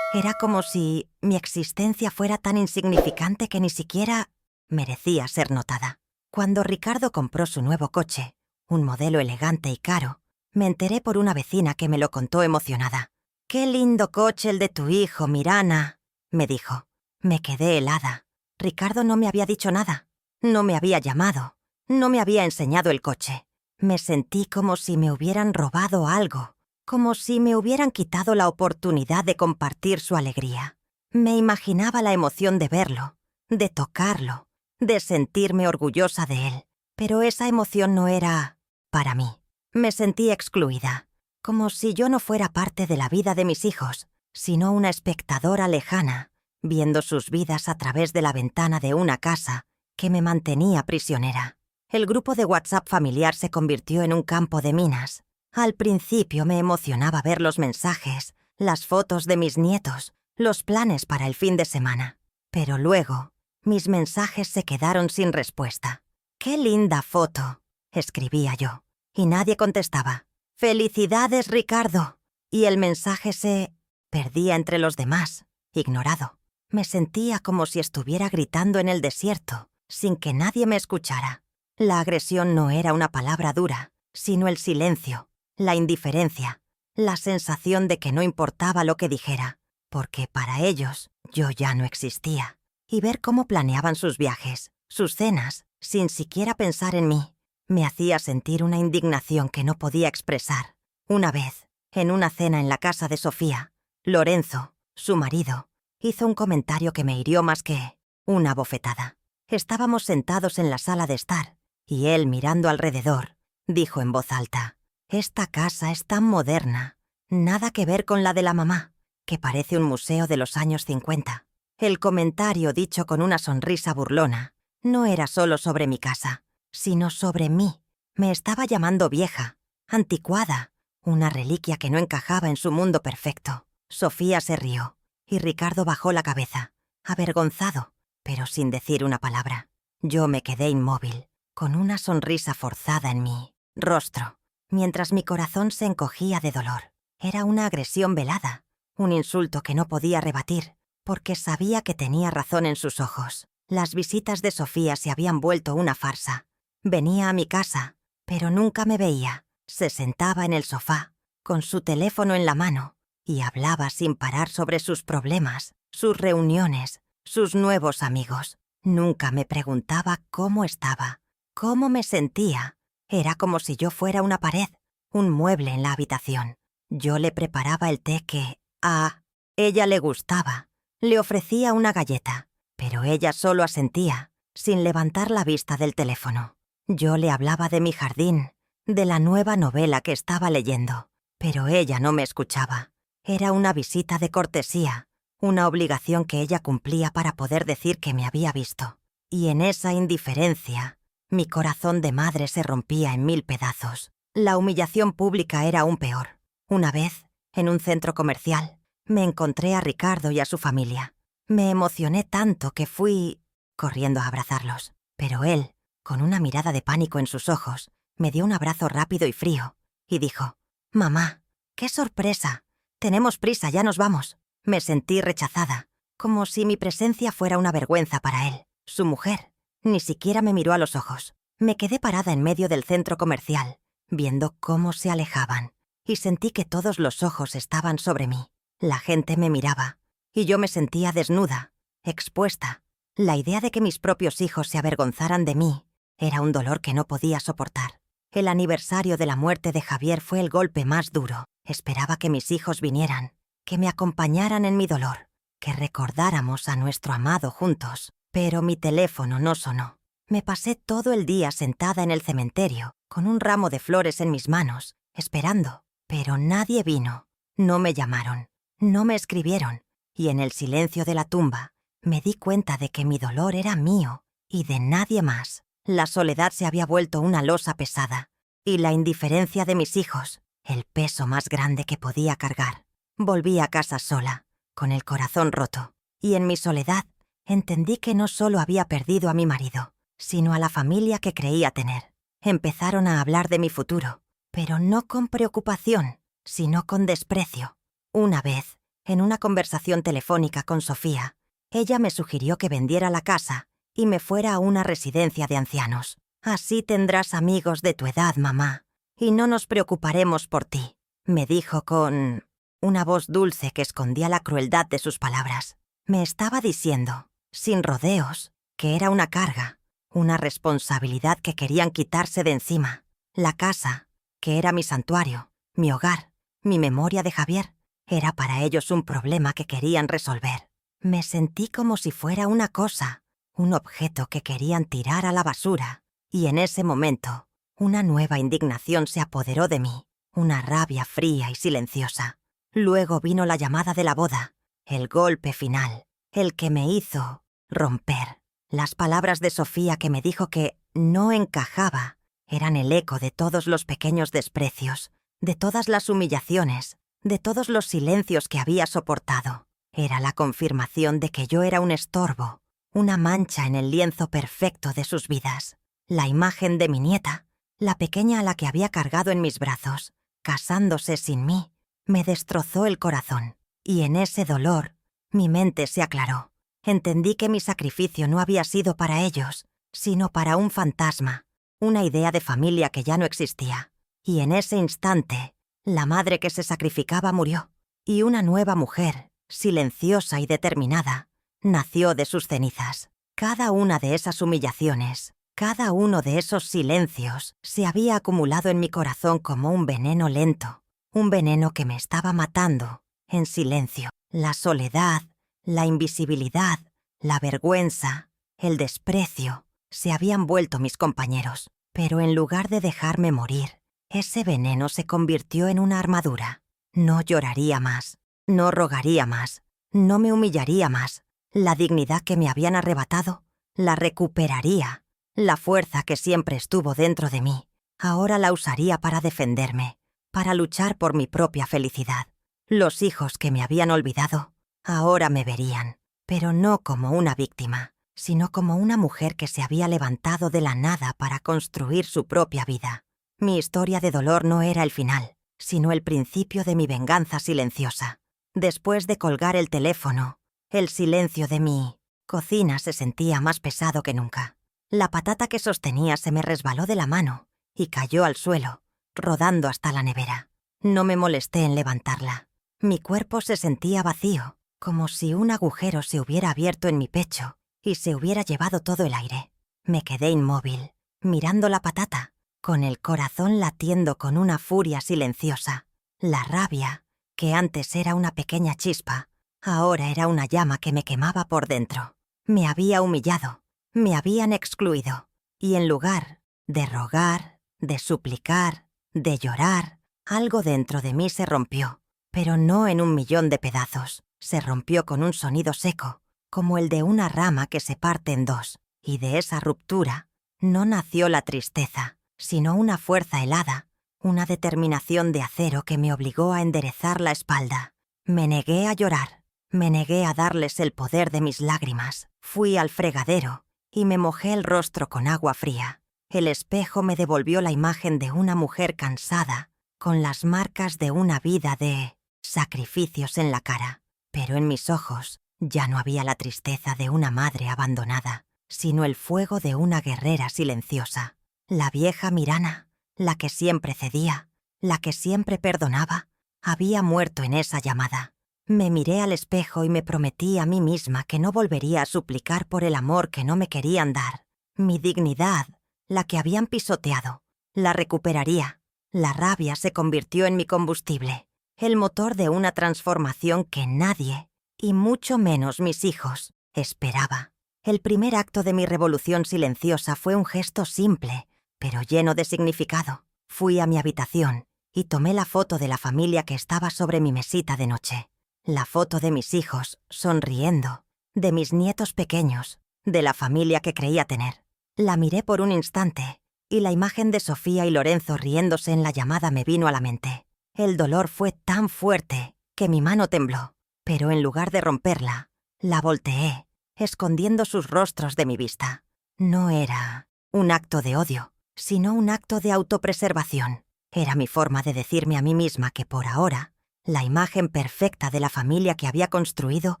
Era como si mi existencia fuera tan insignificante que ni siquiera merecía ser notada. Cuando Ricardo compró su nuevo coche, un modelo elegante y caro, me enteré por una vecina que me lo contó emocionada. «¡Qué lindo coche el de tu hijo, Mirana!», me dijo. Me quedé helada. Ricardo no me había dicho nada. No me había llamado. No me había enseñado el coche. Me sentí como si me hubieran robado algo, como si me hubieran quitado la oportunidad de compartir su alegría. Me imaginaba la emoción de verlo, de tocarlo, de sentirme orgullosa de él, pero esa emoción no era para mí. Me sentí excluida, como si yo no fuera parte de la vida de mis hijos, sino una espectadora lejana, viendo sus vidas a través de la ventana de una casa que me mantenía prisionera. El grupo de WhatsApp familiar se convirtió en un campo de minas. Al principio me emocionaba ver los mensajes, las fotos de mis nietos, los planes para el fin de semana. Pero luego, mis mensajes se quedaron sin respuesta. «¡Qué linda foto!», escribía yo, y nadie contestaba. «¡Felicidades, Ricardo!». Y el mensaje se perdía entre los demás, ignorado. Me sentía como si estuviera gritando en el desierto, sin que nadie me escuchara. La agresión no era una palabra dura, sino el silencio, la indiferencia, la sensación de que no importaba lo que dijera, porque para ellos yo ya no existía. Y ver cómo planeaban sus viajes, sus cenas, sin siquiera pensar en mí, me hacía sentir una indignación que no podía expresar. Una vez, en una cena en la casa de Sofía, Lorenzo, su marido, hizo un comentario que me hirió más que una bofetada. Estábamos sentados en la sala de estar, y él, mirando alrededor, dijo en voz alta: «Esta casa es tan moderna, nada que ver con la de la mamá, que parece un museo de los años 50». El comentario, dicho con una sonrisa burlona, no era solo sobre mi casa, sino sobre mí. Me estaba llamando vieja, anticuada, una reliquia que no encajaba en su mundo perfecto. Sofía se rió, y Ricardo bajó la cabeza, avergonzado, pero sin decir una palabra. Yo me quedé inmóvil, con una sonrisa forzada en mi rostro, mientras mi corazón se encogía de dolor. Era una agresión velada, un insulto que no podía rebatir, porque sabía que tenía razón en sus ojos. Las visitas de Sofía se habían vuelto una farsa. Venía a mi casa, pero nunca me veía. Se sentaba en el sofá, con su teléfono en la mano, y hablaba sin parar sobre sus problemas, sus reuniones, sus nuevos amigos. Nunca me preguntaba cómo estaba, cómo me sentía. Era como si yo fuera una pared, un mueble en la habitación. Yo le preparaba el té que a ella le gustaba. Le ofrecía una galleta, pero ella solo asentía, sin levantar la vista del teléfono. Yo le hablaba de mi jardín, de la nueva novela que estaba leyendo, pero ella no me escuchaba. Era una visita de cortesía, una obligación que ella cumplía para poder decir que me había visto. Y en esa indiferencia, mi corazón de madre se rompía en 1000 pedazos. La humillación pública era aún peor. Una vez, en un centro comercial, me encontré a Ricardo y a su familia. Me emocioné tanto que fui corriendo a abrazarlos. Pero él, con una mirada de pánico en sus ojos, me dio un abrazo rápido y frío, y dijo: «Mamá, qué sorpresa. Tenemos prisa, ya nos vamos». Me sentí rechazada, como si mi presencia fuera una vergüenza para él. Su mujer ni siquiera me miró a los ojos. Me quedé parada en medio del centro comercial, viendo cómo se alejaban, y sentí que todos los ojos estaban sobre mí. La gente me miraba, y yo me sentía desnuda, expuesta. La idea de que mis propios hijos se avergonzaran de mí era un dolor que no podía soportar. El aniversario de la muerte de Javier fue el golpe más duro. Esperaba que mis hijos vinieran, que me acompañaran en mi dolor, que recordáramos a nuestro amado juntos. Pero mi teléfono no sonó. Me pasé todo el día sentada en el cementerio, con un ramo de flores en mis manos, esperando. Pero nadie vino. No me llamaron. No me escribieron, y en el silencio de la tumba me di cuenta de que mi dolor era mío y de nadie más. La soledad se había vuelto una losa pesada, y la indiferencia de mis hijos, el peso más grande que podía cargar. Volví a casa sola, con el corazón roto, y en mi soledad entendí que no solo había perdido a mi marido, sino a la familia que creía tener. Empezaron a hablar de mi futuro, pero no con preocupación, sino con desprecio. Una vez, en una conversación telefónica con Sofía, ella me sugirió que vendiera la casa y me fuera a una residencia de ancianos. «Así tendrás amigos de tu edad, mamá, y no nos preocuparemos por ti», me dijo con una voz dulce que escondía la crueldad de sus palabras. Me estaba diciendo, sin rodeos, que era una carga, una responsabilidad que querían quitarse de encima. La casa, que era mi santuario, mi hogar, mi memoria de Javier, era para ellos un problema que querían resolver. Me sentí como si fuera una cosa, un objeto que querían tirar a la basura, y en ese momento, una nueva indignación se apoderó de mí, una rabia fría y silenciosa. Luego vino la llamada de la boda, el golpe final, el que me hizo romper. Las palabras de Sofía que me dijo que no encajaba eran el eco de todos los pequeños desprecios, de todas las humillaciones, de todos los silencios que había soportado. Era la confirmación de que yo era un estorbo, una mancha en el lienzo perfecto de sus vidas. La imagen de mi nieta, la pequeña a la que había cargado en mis brazos, casándose sin mí, me destrozó el corazón. Y en ese dolor, mi mente se aclaró. Entendí que mi sacrificio no había sido para ellos, sino para un fantasma, una idea de familia que ya no existía. Y en ese instante, la madre que se sacrificaba murió, y una nueva mujer, silenciosa y determinada, nació de sus cenizas. Cada una de esas humillaciones, cada uno de esos silencios, se había acumulado en mi corazón como un veneno lento, un veneno que me estaba matando, en silencio. La soledad, la invisibilidad, la vergüenza, el desprecio, se habían vuelto mis compañeros. Pero en lugar de dejarme morir, ese veneno se convirtió en una armadura. No lloraría más, no rogaría más, no me humillaría más. La dignidad que me habían arrebatado, la recuperaría. La fuerza que siempre estuvo dentro de mí, ahora la usaría para defenderme, para luchar por mi propia felicidad. Los hijos que me habían olvidado, ahora me verían, pero no como una víctima, sino como una mujer que se había levantado de la nada para construir su propia vida. Mi historia de dolor no era el final, sino el principio de mi venganza silenciosa. Después de colgar el teléfono, el silencio de mi cocina se sentía más pesado que nunca. La patata que sostenía se me resbaló de la mano y cayó al suelo, rodando hasta la nevera. No me molesté en levantarla. Mi cuerpo se sentía vacío, como si un agujero se hubiera abierto en mi pecho y se hubiera llevado todo el aire. Me quedé inmóvil, mirando la patata, con el corazón latiendo con una furia silenciosa. La rabia, que antes era una pequeña chispa, ahora era una llama que me quemaba por dentro. Me había humillado, me habían excluido, y en lugar de rogar, de suplicar, de llorar, algo dentro de mí se rompió, pero no en 1.000.000 de pedazos. Se rompió con un sonido seco, como el de una rama que se parte en dos, y de esa ruptura no nació la tristeza, sino una fuerza helada, una determinación de acero que me obligó a enderezar la espalda. Me negué a llorar, me negué a darles el poder de mis lágrimas. Fui al fregadero y me mojé el rostro con agua fría. El espejo me devolvió la imagen de una mujer cansada, con las marcas de una vida de sacrificios en la cara. Pero en mis ojos ya no había la tristeza de una madre abandonada, sino el fuego de una guerrera silenciosa. La vieja Mirana, la que siempre cedía, la que siempre perdonaba, había muerto en esa llamada. Me miré al espejo y me prometí a mí misma que no volvería a suplicar por el amor que no me querían dar. Mi dignidad, la que habían pisoteado, la recuperaría. La rabia se convirtió en mi combustible, el motor de una transformación que nadie, y mucho menos mis hijos, esperaba. El primer acto de mi revolución silenciosa fue un gesto simple, pero lleno de significado. Fui a mi habitación y tomé la foto de la familia que estaba sobre mi mesita de noche. La foto de mis hijos, sonriendo, de mis nietos pequeños, de la familia que creía tener. La miré por un instante, y la imagen de Sofía y Lorenzo riéndose en la llamada me vino a la mente. El dolor fue tan fuerte que mi mano tembló, pero en lugar de romperla, la volteé, escondiendo sus rostros de mi vista. No era un acto de odio, sino un acto de autopreservación. Era mi forma de decirme a mí misma que por ahora, la imagen perfecta de la familia que había construido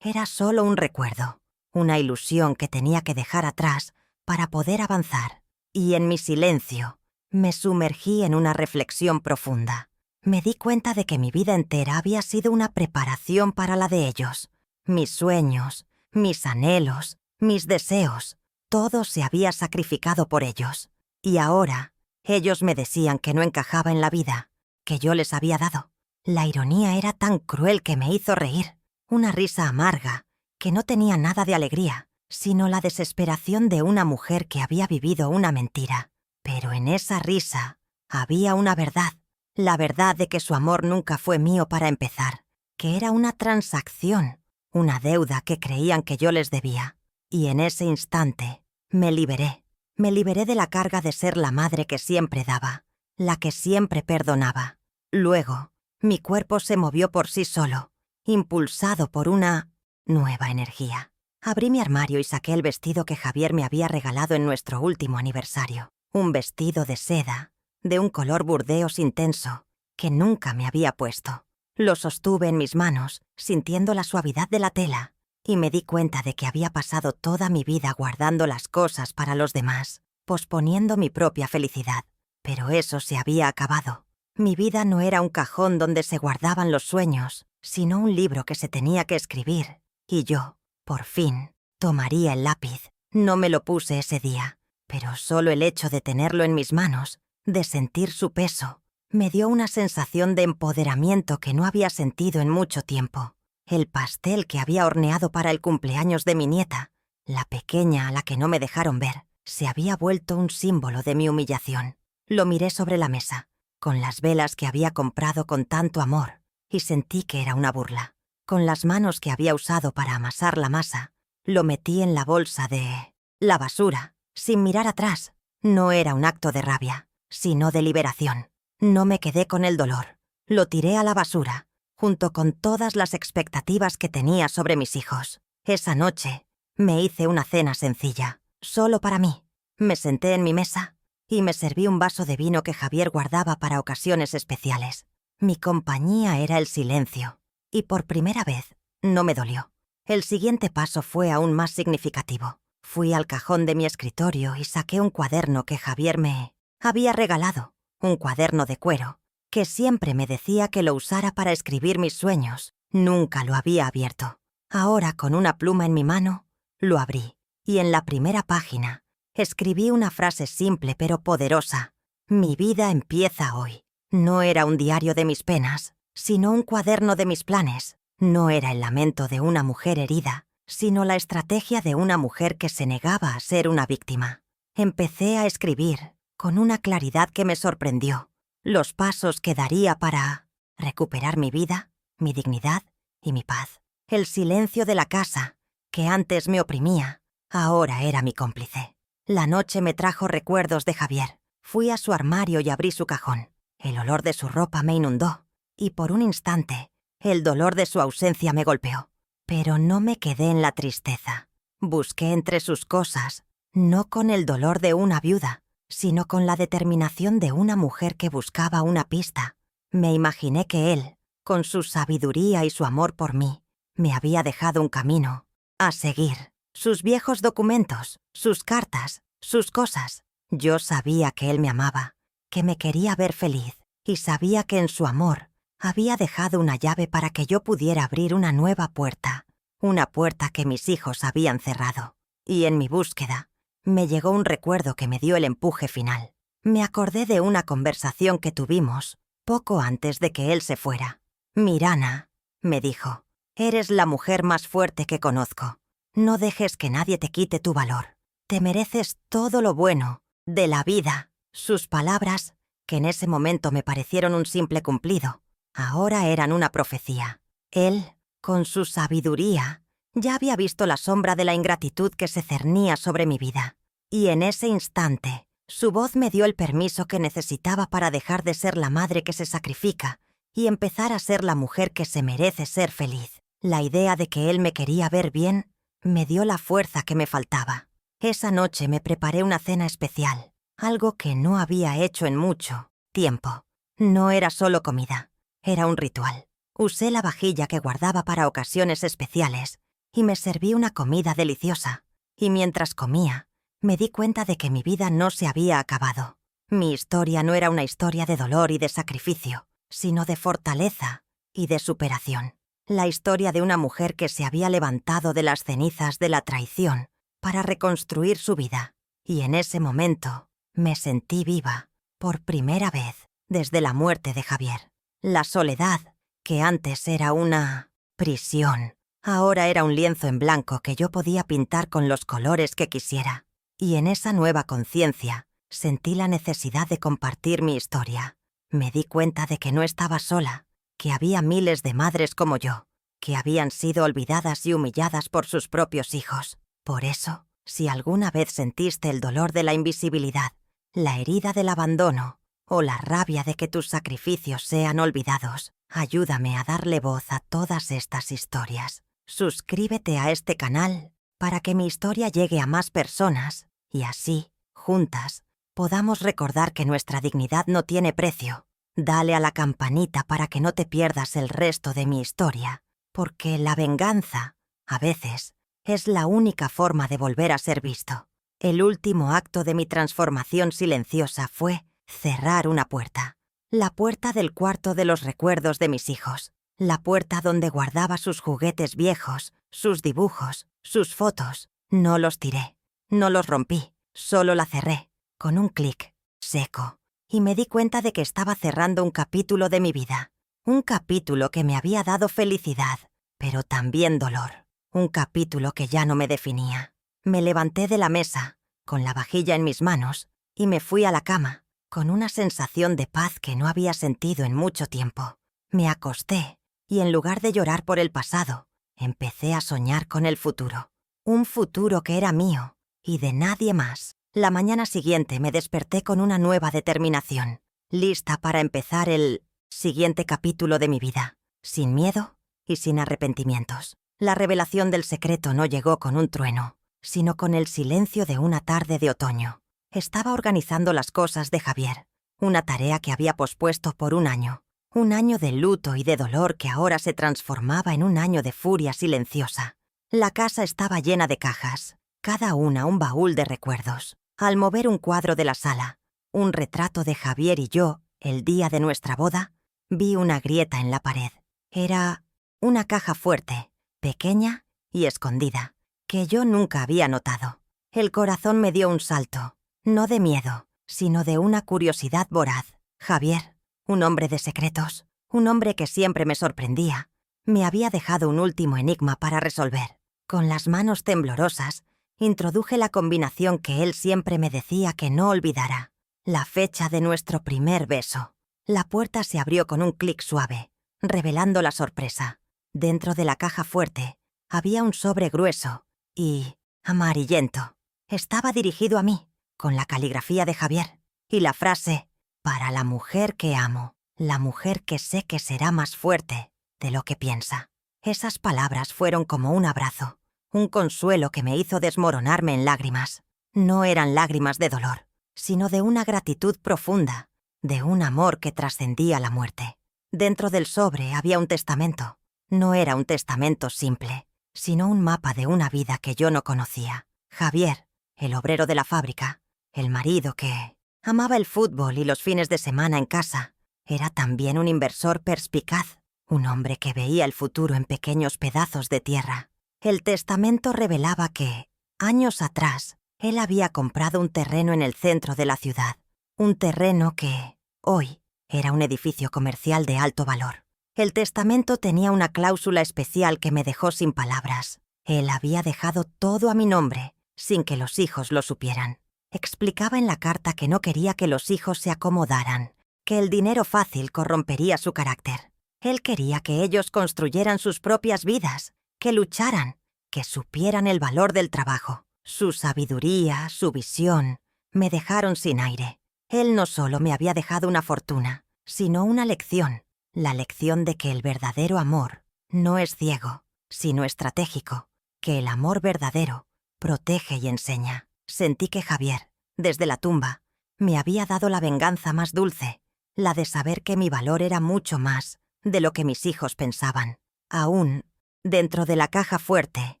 era solo un recuerdo, una ilusión que tenía que dejar atrás para poder avanzar. Y en mi silencio, me sumergí en una reflexión profunda. Me di cuenta de que mi vida entera había sido una preparación para la de ellos. Mis sueños, mis anhelos, mis deseos, todo se había sacrificado por ellos. Y ahora, ellos me decían que no encajaba en la vida que yo les había dado. La ironía era tan cruel que me hizo reír. Una risa amarga, que no tenía nada de alegría, sino la desesperación de una mujer que había vivido una mentira. Pero en esa risa había una verdad, la verdad de que su amor nunca fue mío para empezar, que era una transacción, una deuda que creían que yo les debía. Y en ese instante me liberé de la carga de ser la madre que siempre daba, la que siempre perdonaba. Luego, mi cuerpo se movió por sí solo, impulsado por una nueva energía. Abrí mi armario y saqué el vestido que Javier me había regalado en nuestro último aniversario. Un vestido de seda, de un color burdeos intenso, que nunca me había puesto. Lo sostuve en mis manos, sintiendo la suavidad de la tela, y me di cuenta de que había pasado toda mi vida guardando las cosas para los demás, posponiendo mi propia felicidad. Pero eso se había acabado. Mi vida no era un cajón donde se guardaban los sueños, sino un libro que se tenía que escribir, y yo, por fin, tomaría el lápiz. No me lo puse ese día, pero solo el hecho de tenerlo en mis manos, de sentir su peso, me dio una sensación de empoderamiento que no había sentido en mucho tiempo. El pastel que había horneado para el cumpleaños de mi nieta, la pequeña a la que no me dejaron ver, se había vuelto un símbolo de mi humillación. Lo miré sobre la mesa, con las velas que había comprado con tanto amor, y sentí que era una burla. Con las manos que había usado para amasar la masa, lo metí en la bolsa de la basura, sin mirar atrás. No era un acto de rabia, sino de liberación. No me quedé con el dolor. Lo tiré a la basura, junto con todas las expectativas que tenía sobre mis hijos. Esa noche me hice una cena sencilla, solo para mí. Me senté en mi mesa y me serví un vaso de vino que Javier guardaba para ocasiones especiales. Mi compañía era el silencio, y por primera vez no me dolió. El siguiente paso fue aún más significativo. Fui al cajón de mi escritorio y saqué un cuaderno que Javier me había regalado, un cuaderno de cuero, que siempre me decía que lo usara para escribir mis sueños. Nunca lo había abierto. Ahora, con una pluma en mi mano, lo abrí, y en la primera página escribí una frase simple pero poderosa. Mi vida empieza hoy. No era un diario de mis penas, sino un cuaderno de mis planes. No era el lamento de una mujer herida, sino la estrategia de una mujer que se negaba a ser una víctima. Empecé a escribir, con una claridad que me sorprendió, los pasos que daría para recuperar mi vida, mi dignidad y mi paz. El silencio de la casa, que antes me oprimía, ahora era mi cómplice. La noche me trajo recuerdos de Javier. Fui a su armario y abrí su cajón. El olor de su ropa me inundó, y por un instante, el dolor de su ausencia me golpeó. Pero no me quedé en la tristeza. Busqué entre sus cosas, no con el dolor de una viuda, sino con la determinación de una mujer que buscaba una pista. Me imaginé que él, con su sabiduría y su amor por mí, me había dejado un camino a seguir. Sus viejos documentos, sus cartas, sus cosas. Yo sabía que él me amaba, que me quería ver feliz, y sabía que en su amor había dejado una llave para que yo pudiera abrir una nueva puerta, una puerta que mis hijos habían cerrado. Y en mi búsqueda, me llegó un recuerdo que me dio el empuje final. Me acordé de una conversación que tuvimos poco antes de que él se fuera. Mirana, me dijo, eres la mujer más fuerte que conozco. No dejes que nadie te quite tu valor. Te mereces todo lo bueno de la vida. Sus palabras, que en ese momento me parecieron un simple cumplido, ahora eran una profecía. Él, con su sabiduría, ya había visto la sombra de la ingratitud que se cernía sobre mi vida. Y en ese instante, su voz me dio el permiso que necesitaba para dejar de ser la madre que se sacrifica y empezar a ser la mujer que se merece ser feliz. La idea de que él me quería ver bien me dio la fuerza que me faltaba. Esa noche me preparé una cena especial, algo que no había hecho en mucho tiempo. No era solo comida, era un ritual. Usé la vajilla que guardaba para ocasiones especiales y me serví una comida deliciosa. Y mientras comía, me di cuenta de que mi vida no se había acabado. Mi historia no era una historia de dolor y de sacrificio, sino de fortaleza y de superación. La historia de una mujer que se había levantado de las cenizas de la traición para reconstruir su vida. Y en ese momento me sentí viva, por primera vez, desde la muerte de Javier. La soledad que antes era una prisión, ahora era un lienzo en blanco que yo podía pintar con los colores que quisiera. Y en esa nueva conciencia sentí la necesidad de compartir mi historia. Me di cuenta de que no estaba sola, que había miles de madres como yo, que habían sido olvidadas y humilladas por sus propios hijos. Por eso, si alguna vez sentiste el dolor de la invisibilidad, la herida del abandono o la rabia de que tus sacrificios sean olvidados, ayúdame a darle voz a todas estas historias. Suscríbete a este canal para que mi historia llegue a más personas y así, juntas, podamos recordar que nuestra dignidad no tiene precio. Dale a la campanita para que no te pierdas el resto de mi historia, porque la venganza, a veces, es la única forma de volver a ser visto. El último acto de mi transformación silenciosa fue cerrar una puerta. La puerta del cuarto de los recuerdos de mis hijos. La puerta donde guardaba sus juguetes viejos, sus dibujos, sus fotos. No los tiré, no los rompí, solo la cerré, con un clic, seco. Y me di cuenta de que estaba cerrando un capítulo de mi vida. Un capítulo que me había dado felicidad, pero también dolor. Un capítulo que ya no me definía. Me levanté de la mesa, con la vajilla en mis manos, y me fui a la cama, con una sensación de paz que no había sentido en mucho tiempo. Me acosté, y en lugar de llorar por el pasado, empecé a soñar con el futuro. Un futuro que era mío, y de nadie más. La mañana siguiente me desperté con una nueva determinación, lista para empezar el siguiente capítulo de mi vida, sin miedo y sin arrepentimientos. La revelación del secreto no llegó con un trueno, sino con el silencio de una tarde de otoño. Estaba organizando las cosas de Javier, una tarea que había pospuesto por un año de luto y de dolor que ahora se transformaba en un año de furia silenciosa. La casa estaba llena de cajas, cada una un baúl de recuerdos. Al mover un cuadro de la sala, un retrato de Javier y yo, el día de nuestra boda, vi una grieta en la pared. Era una caja fuerte, pequeña y escondida, que yo nunca había notado. El corazón me dio un salto, no de miedo, sino de una curiosidad voraz. Javier, un hombre de secretos, un hombre que siempre me sorprendía, me había dejado un último enigma para resolver. Con las manos temblorosas, introduje la combinación que él siempre me decía que no olvidara, la fecha de nuestro primer beso. La puerta se abrió con un clic suave, revelando la sorpresa. Dentro de la caja fuerte había un sobre grueso y amarillento. Estaba dirigido a mí, con la caligrafía de Javier, y la frase, para la mujer que amo, la mujer que sé que será más fuerte de lo que piensa. Esas palabras fueron como un abrazo, un consuelo que me hizo desmoronarme en lágrimas. No eran lágrimas de dolor, sino de una gratitud profunda, de un amor que trascendía la muerte. Dentro del sobre había un testamento. No era un testamento simple, sino un mapa de una vida que yo no conocía. Javier, el obrero de la fábrica, el marido que amaba el fútbol y los fines de semana en casa, era también un inversor perspicaz, un hombre que veía el futuro en pequeños pedazos de tierra. El testamento revelaba que, años atrás, él había comprado un terreno en el centro de la ciudad, un terreno que, hoy, era un edificio comercial de alto valor. El testamento tenía una cláusula especial que me dejó sin palabras. Él había dejado todo a mi nombre, sin que los hijos lo supieran. Explicaba en la carta que no quería que los hijos se acomodaran, que el dinero fácil corrompería su carácter. Él quería que ellos construyeran sus propias vidas, que lucharan, que supieran el valor del trabajo. Su sabiduría, su visión, me dejaron sin aire. Él no solo me había dejado una fortuna, sino una lección. La lección de que el verdadero amor no es ciego, sino estratégico, que el amor verdadero protege y enseña. Sentí que Javier, desde la tumba, me había dado la venganza más dulce, la de saber que mi valor era mucho más de lo que mis hijos pensaban. Aún, dentro de la caja fuerte,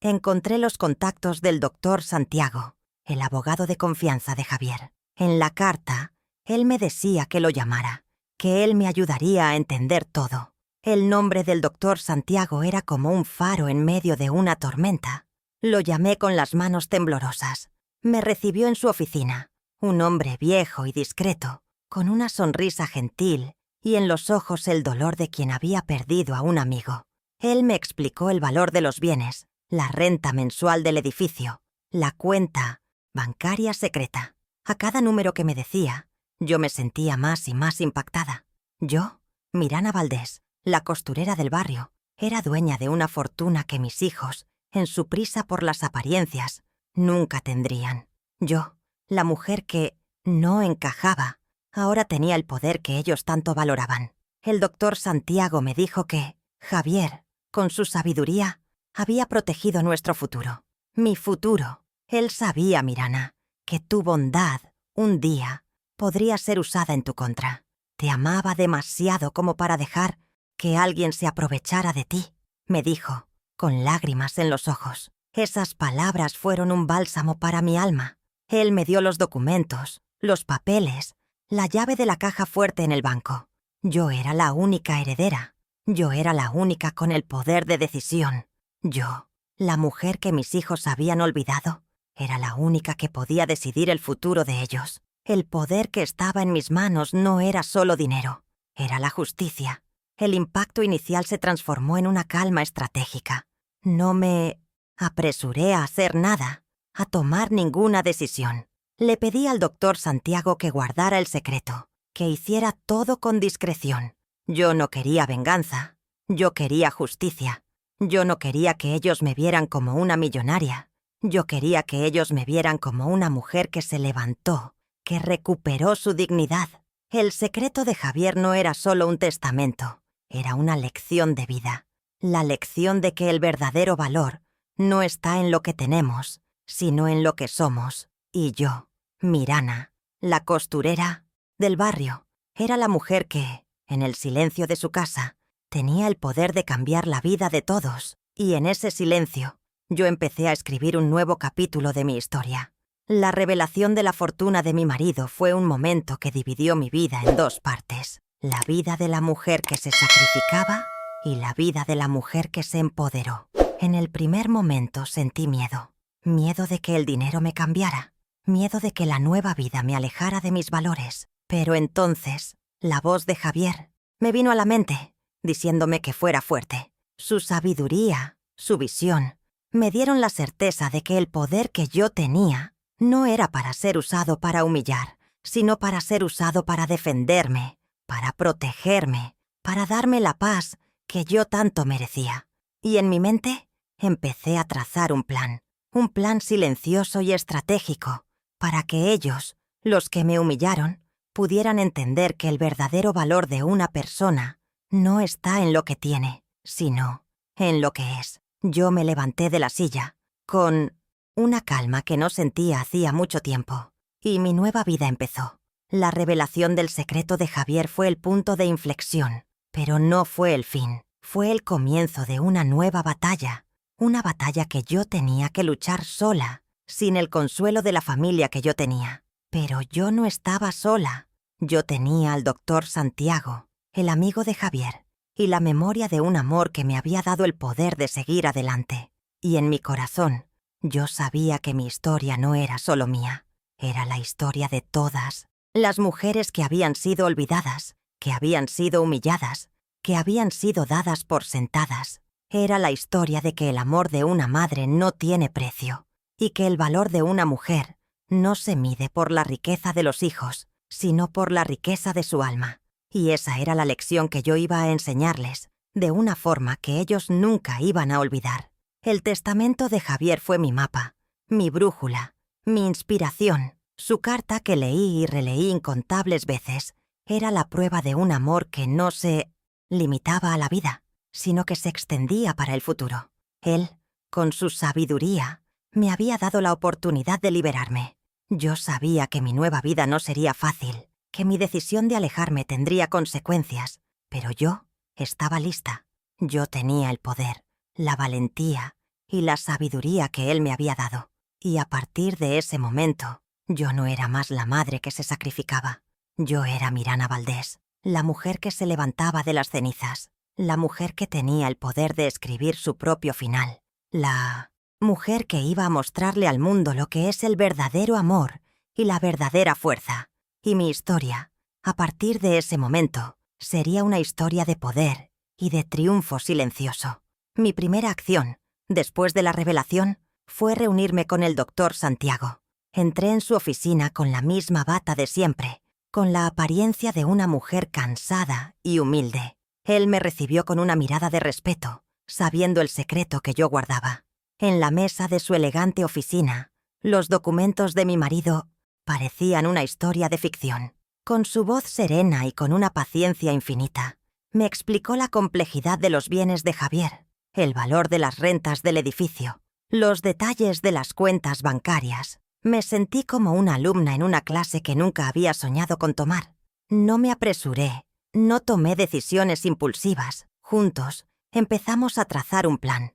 encontré los contactos del doctor Santiago, el abogado de confianza de Javier. En la carta, él me decía que lo llamara, que él me ayudaría a entender todo. El nombre del doctor Santiago era como un faro en medio de una tormenta. Lo llamé con las manos temblorosas. Me recibió en su oficina, un hombre viejo y discreto, con una sonrisa gentil y en los ojos el dolor de quien había perdido a un amigo. Él me explicó el valor de los bienes, la renta mensual del edificio, la cuenta bancaria secreta. A cada número que me decía, yo me sentía más y más impactada. Yo, Mirana Valdés, la costurera del barrio, era dueña de una fortuna que mis hijos, en su prisa por las apariencias, nunca tendrían. Yo, la mujer que no encajaba, ahora tenía el poder que ellos tanto valoraban. El doctor Santiago me dijo que Javier, con su sabiduría, había protegido nuestro futuro. Mi futuro. Él sabía, Mirana, que tu bondad, un día, podría ser usada en tu contra. Te amaba demasiado como para dejar que alguien se aprovechara de ti, me dijo, con lágrimas en los ojos. Esas palabras fueron un bálsamo para mi alma. Él me dio los documentos, los papeles, la llave de la caja fuerte en el banco. Yo era la única heredera. Yo era la única con el poder de decisión. Yo, la mujer que mis hijos habían olvidado, era la única que podía decidir el futuro de ellos. El poder que estaba en mis manos no era solo dinero, era la justicia. El impacto inicial se transformó en una calma estratégica. No me apresuré a hacer nada, a tomar ninguna decisión. Le pedí al doctor Santiago que guardara el secreto, que hiciera todo con discreción. Yo no quería venganza, yo quería justicia. Yo no quería que ellos me vieran como una millonaria. Yo quería que ellos me vieran como una mujer que se levantó, que recuperó su dignidad. El secreto de Javier no era solo un testamento, era una lección de vida. La lección de que el verdadero valor no está en lo que tenemos, sino en lo que somos. Y yo, Mirana, la costurera del barrio, era la mujer que, en el silencio de su casa, tenía el poder de cambiar la vida de todos. Y en ese silencio, yo empecé a escribir un nuevo capítulo de mi historia. La revelación de la fortuna de mi marido fue un momento que dividió mi vida en dos partes. La vida de la mujer que se sacrificaba y la vida de la mujer que se empoderó. En el primer momento sentí miedo. Miedo de que el dinero me cambiara. Miedo de que la nueva vida me alejara de mis valores. Pero entonces, la voz de Javier me vino a la mente, diciéndome que fuera fuerte. Su sabiduría, su visión, me dieron la certeza de que el poder que yo tenía no era para ser usado para humillar, sino para ser usado para defenderme, para protegerme, para darme la paz que yo tanto merecía. Y en mi mente empecé a trazar un plan silencioso y estratégico, para que ellos, los que me humillaron, pudieran entender que el verdadero valor de una persona no está en lo que tiene, sino en lo que es. Yo me levanté de la silla, con una calma que no sentía hacía mucho tiempo, y mi nueva vida empezó. La revelación del secreto de Javier fue el punto de inflexión, pero no fue el fin. Fue el comienzo de una nueva batalla, una batalla que yo tenía que luchar sola, sin el consuelo de la familia que yo tenía. Pero yo no estaba sola. Yo tenía al doctor Santiago, el amigo de Javier, y la memoria de un amor que me había dado el poder de seguir adelante. Y en mi corazón, yo sabía que mi historia no era solo mía, era la historia de todas las mujeres que habían sido olvidadas, que habían sido humilladas, que habían sido dadas por sentadas. Era la historia de que el amor de una madre no tiene precio, y que el valor de una mujer no se mide por la riqueza de los hijos, sino por la riqueza de su alma. Y esa era la lección que yo iba a enseñarles, de una forma que ellos nunca iban a olvidar. El testamento de Javier fue mi mapa, mi brújula, mi inspiración. Su carta que leí y releí incontables veces era la prueba de un amor que no se limitaba a la vida, sino que se extendía para el futuro. Él, con su sabiduría, me había dado la oportunidad de liberarme. Yo sabía que mi nueva vida no sería fácil, que mi decisión de alejarme tendría consecuencias, pero yo estaba lista. Yo tenía el poder, la valentía y la sabiduría que él me había dado. Y a partir de ese momento, yo no era más la madre que se sacrificaba. Yo era Mirana Valdés, la mujer que se levantaba de las cenizas, la mujer que tenía el poder de escribir su propio final, la mujer que iba a mostrarle al mundo lo que es el verdadero amor y la verdadera fuerza. Y mi historia, a partir de ese momento, Sería una historia de poder y de triunfo silencioso. Mi primera acción, después de la revelación, fue reunirme con el doctor Santiago. Entré en su oficina con la misma bata de siempre, con la apariencia de una mujer cansada y humilde. Él me recibió con una mirada de respeto, sabiendo el secreto que yo guardaba. En la mesa de su elegante oficina, los documentos de mi marido parecían una historia de ficción. Con su voz serena y con una paciencia infinita, me explicó la complejidad de los bienes de Javier, el valor de las rentas del edificio, los detalles de las cuentas bancarias. Me sentí como una alumna en una clase que nunca había soñado con tomar. No me apresuré, no tomé decisiones impulsivas. Juntos, empezamos a trazar un plan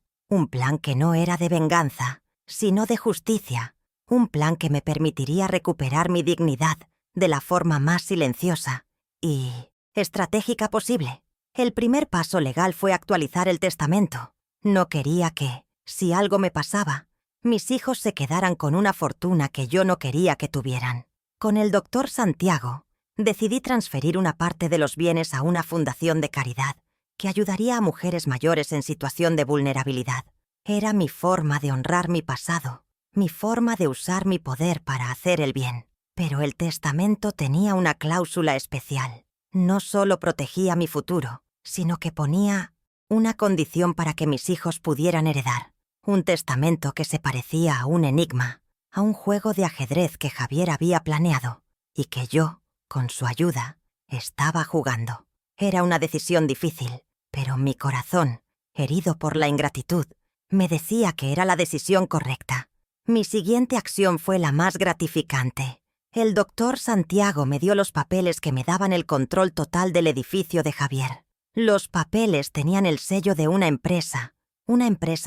que no era de venganza, sino de justicia, un plan que me permitiría recuperar mi dignidad de la forma más silenciosa y estratégica posible. El primer paso legal fue actualizar el testamento. No quería que, si algo me pasaba, mis hijos se quedaran con una fortuna que yo no quería que tuvieran. Con el doctor Santiago, decidí transferir una parte de los bienes a una fundación de caridad que ayudaría a mujeres mayores en situación de vulnerabilidad. Era mi forma de honrar mi pasado, mi forma de usar mi poder para hacer el bien. Pero el testamento tenía una cláusula especial. No solo protegía mi futuro, sino que ponía una condición para que mis hijos pudieran heredar. Un testamento que se parecía a un enigma, a un juego de ajedrez que Javier había planeado y que yo, con su ayuda, estaba jugando. Era una decisión difícil, pero mi corazón, herido por la ingratitud, me decía que era la decisión correcta. Mi siguiente acción fue la más gratificante. El doctor Santiago me dio los papeles que me daban el control total del edificio de Javier. Los papeles tenían el sello de una empresa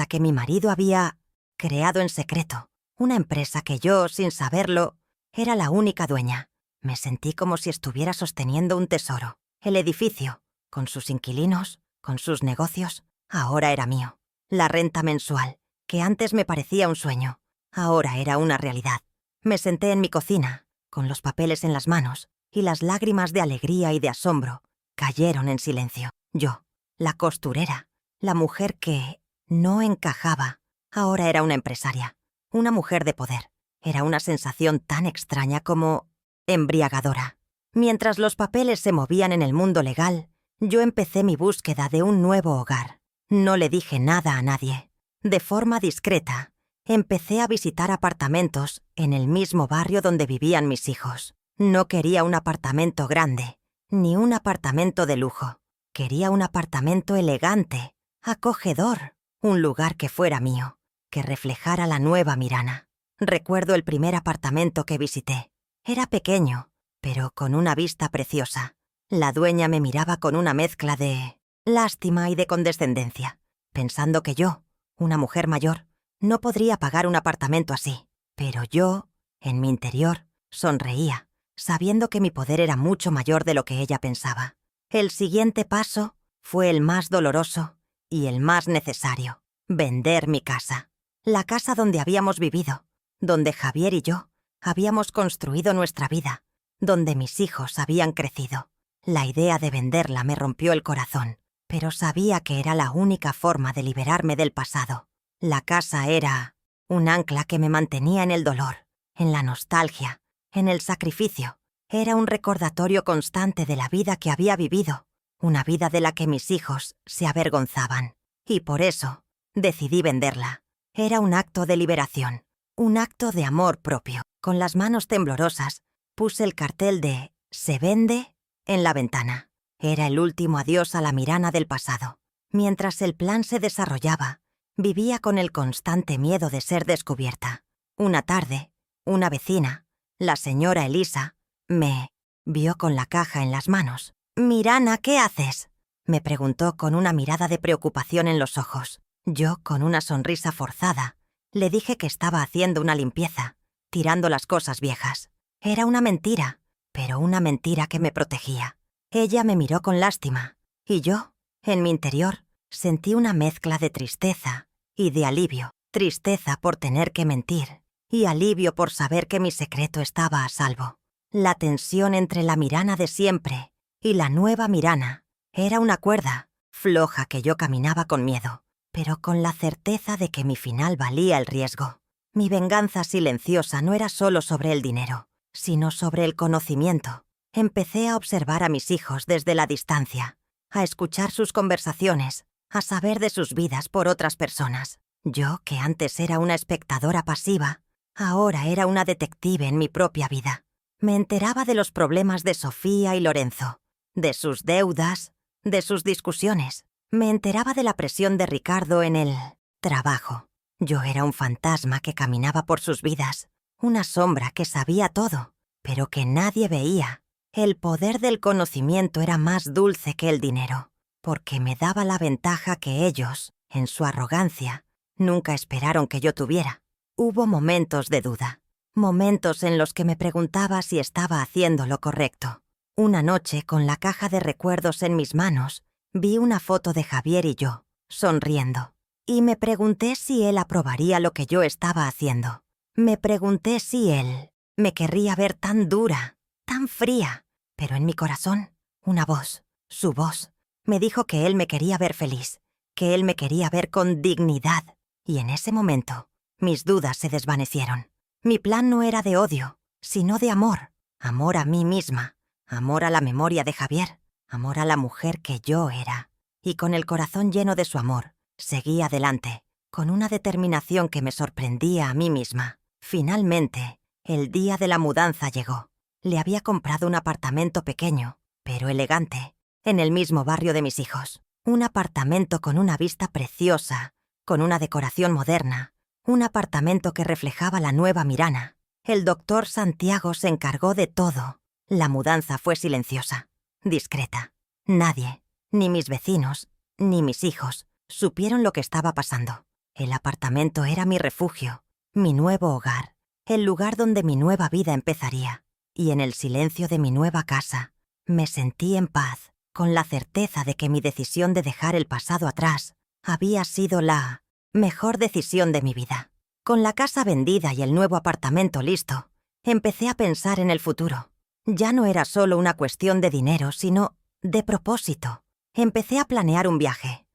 que mi marido había creado en secreto, una empresa que yo, sin saberlo, era la única dueña. Me sentí como si estuviera sosteniendo un tesoro. El edificio, con sus inquilinos, con sus negocios, ahora era mío. La renta mensual, que antes me parecía un sueño, ahora era una realidad. Me senté en mi cocina, con los papeles en las manos, y las lágrimas de alegría y de asombro cayeron en silencio. Yo, la costurera, la mujer que no encajaba, ahora era una empresaria, una mujer de poder. Era una sensación tan extraña como embriagadora. Mientras los papeles se movían en el mundo legal, yo empecé mi búsqueda de un nuevo hogar. No le dije nada a nadie. De forma discreta, empecé a visitar apartamentos en el mismo barrio donde vivían mis hijos. No quería un apartamento grande, ni un apartamento de lujo. Quería un apartamento elegante, acogedor, un lugar que fuera mío, que reflejara la nueva Mirana. Recuerdo el primer apartamento que visité. Era pequeño, pero con una vista preciosa. La dueña me miraba con una mezcla de lástima y de condescendencia, pensando que yo, una mujer mayor, no podría pagar un apartamento así. Pero yo, en mi interior, sonreía, sabiendo que mi poder era mucho mayor de lo que ella pensaba. El siguiente paso fue el más doloroso y el más necesario: vender mi casa. La casa donde habíamos vivido, donde Javier y yo habíamos construido nuestra vida, donde mis hijos habían crecido. La idea de venderla me rompió el corazón, pero sabía que era la única forma de liberarme del pasado. La casa era un ancla que me mantenía en el dolor, en la nostalgia, en el sacrificio. Era un recordatorio constante de la vida que había vivido, una vida de la que mis hijos se avergonzaban. Y por eso decidí venderla. Era un acto de liberación, un acto de amor propio. Con las manos temblorosas, puse el cartel de «Se vende» en la ventana. Era el último adiós a la Mirana del pasado. Mientras el plan se desarrollaba, vivía con el constante miedo de ser descubierta. Una tarde, una vecina, la señora Elisa, me vio con la caja en las manos. «Mirana, ¿qué haces?», me preguntó con una mirada de preocupación en los ojos. Yo, con una sonrisa forzada, le dije que estaba haciendo una limpieza, tirando las cosas viejas. Era una mentira, pero una mentira que me protegía. Ella me miró con lástima, y yo, en mi interior, sentí una mezcla de tristeza y de alivio. Tristeza por tener que mentir, y alivio por saber que mi secreto estaba a salvo. La tensión entre la Mirana de siempre Y la nueva Mirana era una cuerda floja que yo caminaba con miedo, pero con la certeza de que mi final valía el riesgo. Mi venganza silenciosa no era solo sobre el dinero, sino sobre el conocimiento. Empecé a observar a mis hijos desde la distancia, a escuchar sus conversaciones, a saber de sus vidas por otras personas. Yo, que antes era una espectadora pasiva, ahora era una detective en mi propia vida. Me enteraba de los problemas de Sofía y Lorenzo, de sus deudas, de sus discusiones. Me enteraba de la presión de Ricardo en el trabajo. Yo era un fantasma que caminaba por sus vidas, una sombra que sabía todo, pero que nadie veía. El poder del conocimiento era más dulce que el dinero, porque me daba la ventaja que ellos, en su arrogancia, nunca esperaron que yo tuviera. Hubo momentos de duda, momentos en los que me preguntaba si estaba haciendo lo correcto. Una noche, con la caja de recuerdos en mis manos, vi una foto de Javier y yo, sonriendo, y me pregunté si él aprobaría lo que yo estaba haciendo. Me pregunté si él me querría ver tan dura, tan fría, pero en mi corazón, una voz, su voz, me dijo que él me quería ver feliz, que él me quería ver con dignidad, y en ese momento, mis dudas se desvanecieron. Mi plan no era de odio, sino de amor, amor a mí misma, amor a la memoria de Javier, amor a la mujer que yo era. Y con el corazón lleno de su amor, seguí adelante, con una determinación que me sorprendía a mí misma. Finalmente, el día de la mudanza llegó. Le había comprado un apartamento pequeño, pero elegante, en el mismo barrio de mis hijos. Un apartamento con una vista preciosa, con una decoración moderna, un apartamento que reflejaba la nueva Mirana. El doctor Santiago se encargó de todo. La mudanza fue silenciosa, discreta. Nadie, ni mis vecinos, ni mis hijos, supieron lo que estaba pasando. El apartamento era mi refugio, mi nuevo hogar, el lugar donde mi nueva vida empezaría. Y en el silencio de mi nueva casa, me sentí en paz, con la certeza de que mi decisión de dejar el pasado atrás había sido la mejor decisión de mi vida. Con la casa vendida y el nuevo apartamento listo, empecé a pensar en el futuro. Ya no era solo una cuestión de dinero, sino de propósito. Empecé a planear un viaje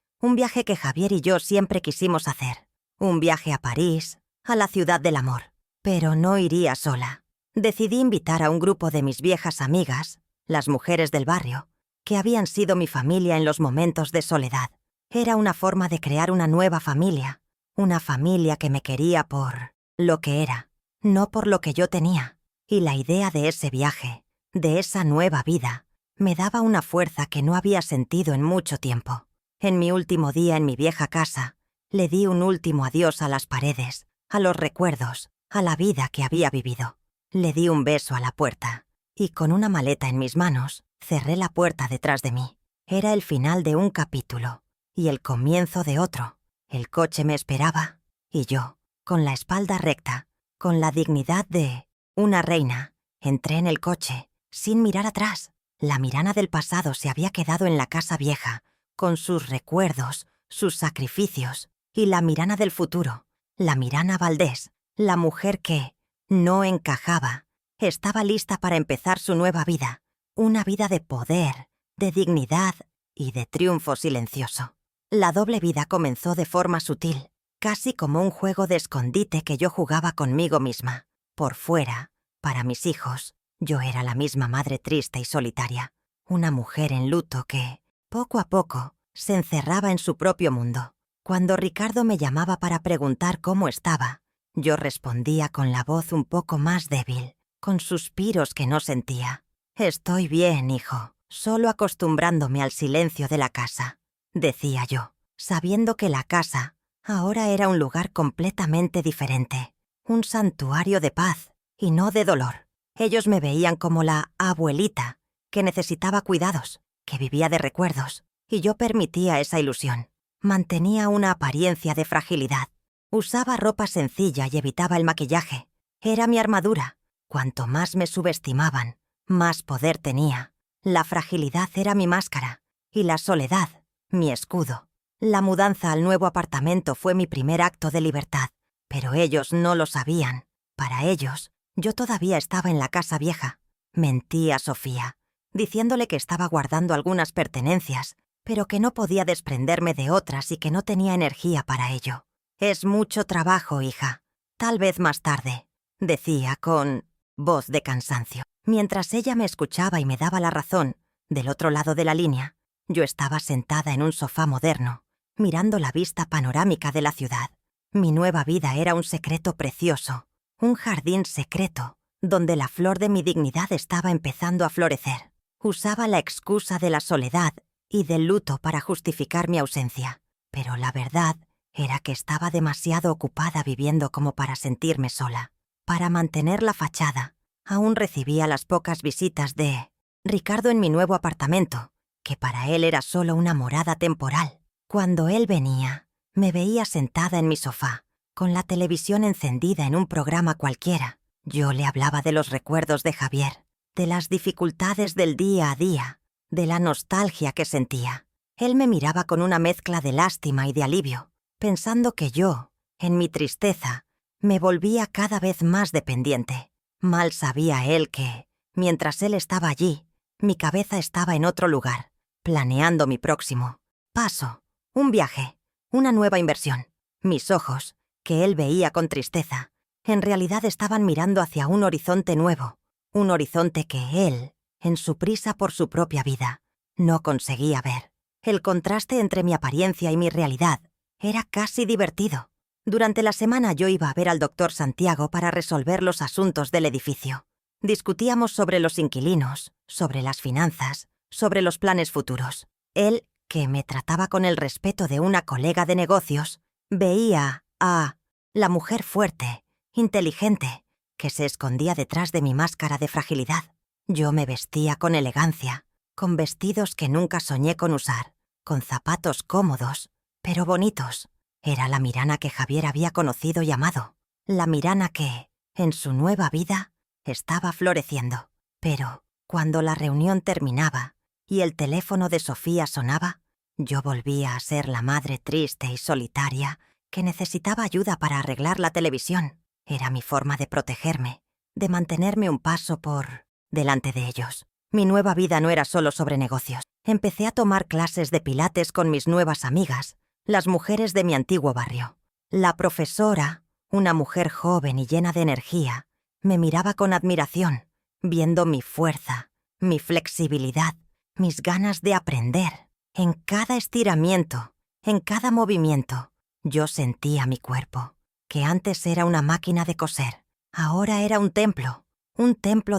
que Javier y yo siempre quisimos hacer. Un viaje a París, a la ciudad del amor. Pero no iría sola. Decidí invitar a un grupo de mis viejas amigas, las mujeres del barrio, que habían sido mi familia en los momentos de soledad. Era una forma de crear una nueva familia, una familia que me quería por lo que era, no por lo que yo tenía. Y la idea de ese viaje, de esa nueva vida, me daba una fuerza que no había sentido en mucho tiempo. En mi último día en mi vieja casa, le di un último adiós a las paredes, a los recuerdos, a la vida que había vivido. Le di un beso a la puerta, y con una maleta en mis manos, cerré la puerta detrás de mí. Era el final de un capítulo, y el comienzo de otro. El coche me esperaba, y yo, con la espalda recta, con la dignidad de una reina, entré en el coche, sin mirar atrás. La Mirana del pasado se había quedado en la casa vieja, con sus recuerdos, sus sacrificios, y la Mirana del futuro, la Mirana Valdés, la mujer que no encajaba, estaba lista para empezar su nueva vida, una vida de poder, de dignidad y de triunfo silencioso. La doble vida comenzó de forma sutil, casi como un juego de escondite que yo jugaba conmigo misma. Por fuera, para mis hijos, yo era la misma madre triste y solitaria, una mujer en luto que, poco a poco, se encerraba en su propio mundo. Cuando Ricardo me llamaba para preguntar cómo estaba, yo respondía con la voz un poco más débil, con suspiros que no sentía. «Estoy bien, hijo, solo acostumbrándome al silencio de la casa», decía yo, sabiendo que la casa ahora era un lugar completamente diferente, un santuario de paz y no de dolor. Ellos me veían como la abuelita que necesitaba cuidados, que vivía de recuerdos, y yo permitía esa ilusión. Mantenía una apariencia de fragilidad. Usaba ropa sencilla y evitaba el maquillaje. Era mi armadura. Cuanto más me subestimaban, más poder tenía. La fragilidad era mi máscara, y la soledad, mi escudo. La mudanza al nuevo apartamento fue mi primer acto de libertad, pero ellos no lo sabían. Para ellos, yo todavía estaba en la casa vieja. Mentí a Sofía. diciéndole que estaba guardando algunas pertenencias, pero que no podía desprenderme de otras y que no tenía energía para ello. «Es mucho trabajo, hija. Tal vez más tarde», decía con voz de cansancio. Mientras ella me escuchaba y me daba la razón, del otro lado de la línea, yo estaba sentada en un sofá moderno, mirando la vista panorámica de la ciudad. Mi nueva vida era un secreto precioso, un jardín secreto, donde la flor de mi dignidad estaba empezando a florecer. Usaba la excusa de la soledad y del luto para justificar mi ausencia, pero la verdad era que estaba demasiado ocupada viviendo como para sentirme sola. Para mantener la fachada, aún recibía las pocas visitas de Ricardo en mi nuevo apartamento, que para él era solo una morada temporal. Cuando él venía, me veía sentada en mi sofá, con la televisión encendida en un programa cualquiera. Yo le hablaba de los recuerdos de Javier, de las dificultades del día a día, de la nostalgia que sentía. Él me miraba con una mezcla de lástima y de alivio, pensando que yo, en mi tristeza, me volvía cada vez más dependiente. Mal sabía él que, mientras él estaba allí, mi cabeza estaba en otro lugar, planeando mi próximo paso, un viaje, una nueva inversión. Mis ojos, que él veía con tristeza, en realidad estaban mirando hacia un horizonte nuevo, un horizonte que él, en su prisa por su propia vida, no conseguía ver. El contraste entre mi apariencia y mi realidad era casi divertido. Durante la semana yo iba a ver al doctor Santiago para resolver los asuntos del edificio. Discutíamos sobre los inquilinos, sobre las finanzas, sobre los planes futuros. Él, que me trataba con el respeto de una colega de negocios, veía a la mujer fuerte, inteligente, que se escondía detrás de mi máscara de fragilidad. Yo me vestía con elegancia, con vestidos que nunca soñé con usar, con zapatos cómodos, pero bonitos. Era la Mirana que Javier había conocido y amado, la Mirana que, en su nueva vida, estaba floreciendo. Pero, cuando la reunión terminaba y el teléfono de Sofía sonaba, yo volvía a ser la madre triste y solitaria que necesitaba ayuda para arreglar la televisión. Era mi forma de protegerme, de mantenerme un paso por delante de ellos. Mi nueva vida no era solo sobre negocios. Empecé a tomar clases de pilates con mis nuevas amigas, las mujeres de mi antiguo barrio. La profesora, una mujer joven y llena de energía, me miraba con admiración, viendo mi fuerza, mi flexibilidad, mis ganas de aprender. En cada estiramiento, en cada movimiento, yo sentía mi cuerpo, que antes era una máquina de coser, ahora era un templo